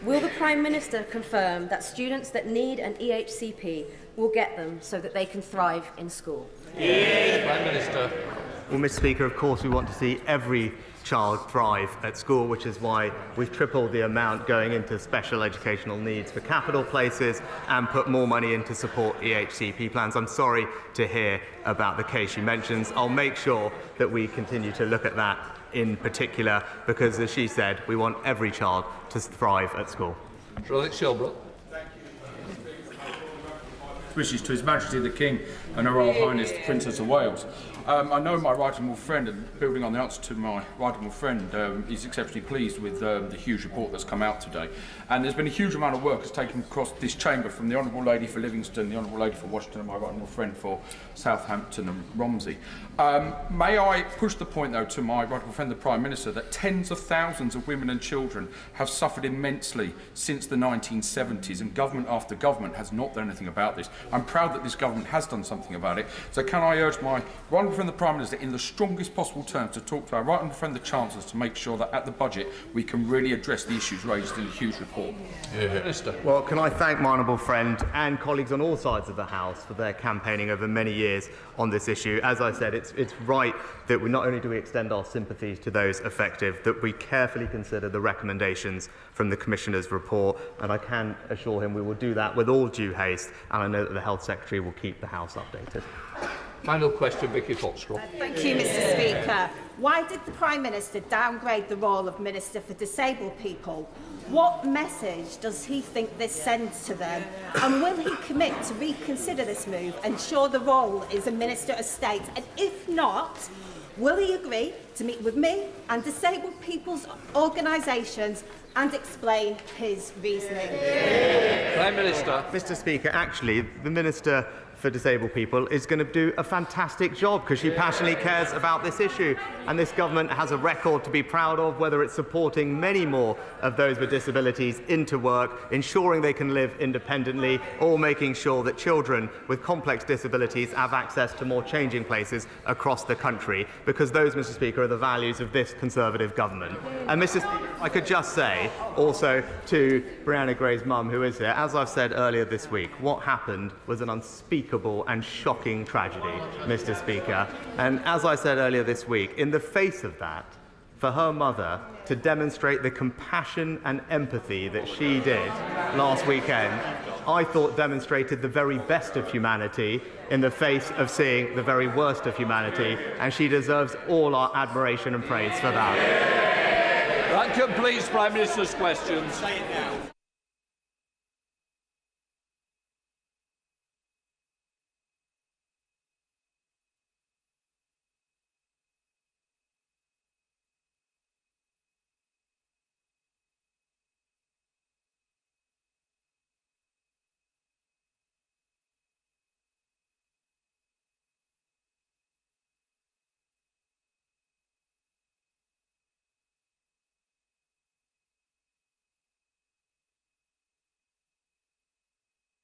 Will the Prime Minister confirm that students that need an EHCP will get them so that they can thrive in school? Prime Minister. Well, Mr. Speaker, of course we want to see every child thrive at school, which is why we've tripled the amount going into special educational needs for capital places and put more money into support EHCP plans. I'm sorry to hear about the case she mentions. I'll make sure that we continue to look at that in particular because, as she said, we want every child to thrive at school. Alex Shelbrooke. Wishes to His Majesty the King and Her Royal Highness the Princess of Wales. I know my right honourable friend, and building on the answer to my right honourable friend, is exceptionally pleased with the huge report that's come out today. And there's been a huge amount of work that's taken across this chamber from the Honourable Lady for Livingston, the Honourable Lady for Washington, and my right honourable friend for Southampton and Romsey. May I push the point, though, to my right honourable friend, the Prime Minister, that tens of thousands of women and children have suffered immensely since the 1970s, and government after government has not done anything about this. I'm proud that this government has done something about it. So can I urge my right honourable friend, the Prime Minister, in the strongest possible terms, to talk to our right honourable friend, the Chancellors, to make sure that at the budget we can really address the issues raised in the huge report. Minister. Well, can I thank my honourable friend and colleagues on all sides of the House for their campaigning over many years on this issue. As I said, it's right that we not only do we extend our sympathies to those affected, that we carefully consider the recommendations from the Commissioner's report, and I can assure him we will do that with all due haste, and I know that the Health Secretary will keep the House updated. Final question, Vicky Foxcroft. Thank you, Mr. Speaker. Why did the Prime Minister downgrade the role of Minister for Disabled People? What message does he think this sends to them? And will he commit to reconsider this move, ensure the role is a Minister of State? And if not, will he agree to meet with me and disabled people's organisations and explain his reasoning? Prime Minister. Mr. Speaker, actually, the Minister for Disabled People is going to do a fantastic job because she passionately cares about this issue, and this government has a record to be proud of, whether it's supporting many more of those with disabilities into work, ensuring they can live independently, or making sure that children with complex disabilities have access to more changing places across the country, because those, Mr. Speaker, are the values of this Conservative government. And Mr. Speaker, I could just say also to Brianna Gray's mum, who is here, as I've said earlier this week, what happened was an unspeakable and shocking tragedy, Mr. Speaker. And as I said earlier this week, in the face of that, for her mother to demonstrate the compassion and empathy that she did last weekend, I thought demonstrated the very best of humanity in the face of seeing the very worst of humanity, and she deserves all our admiration and praise for that. That completes Prime Minister's questions.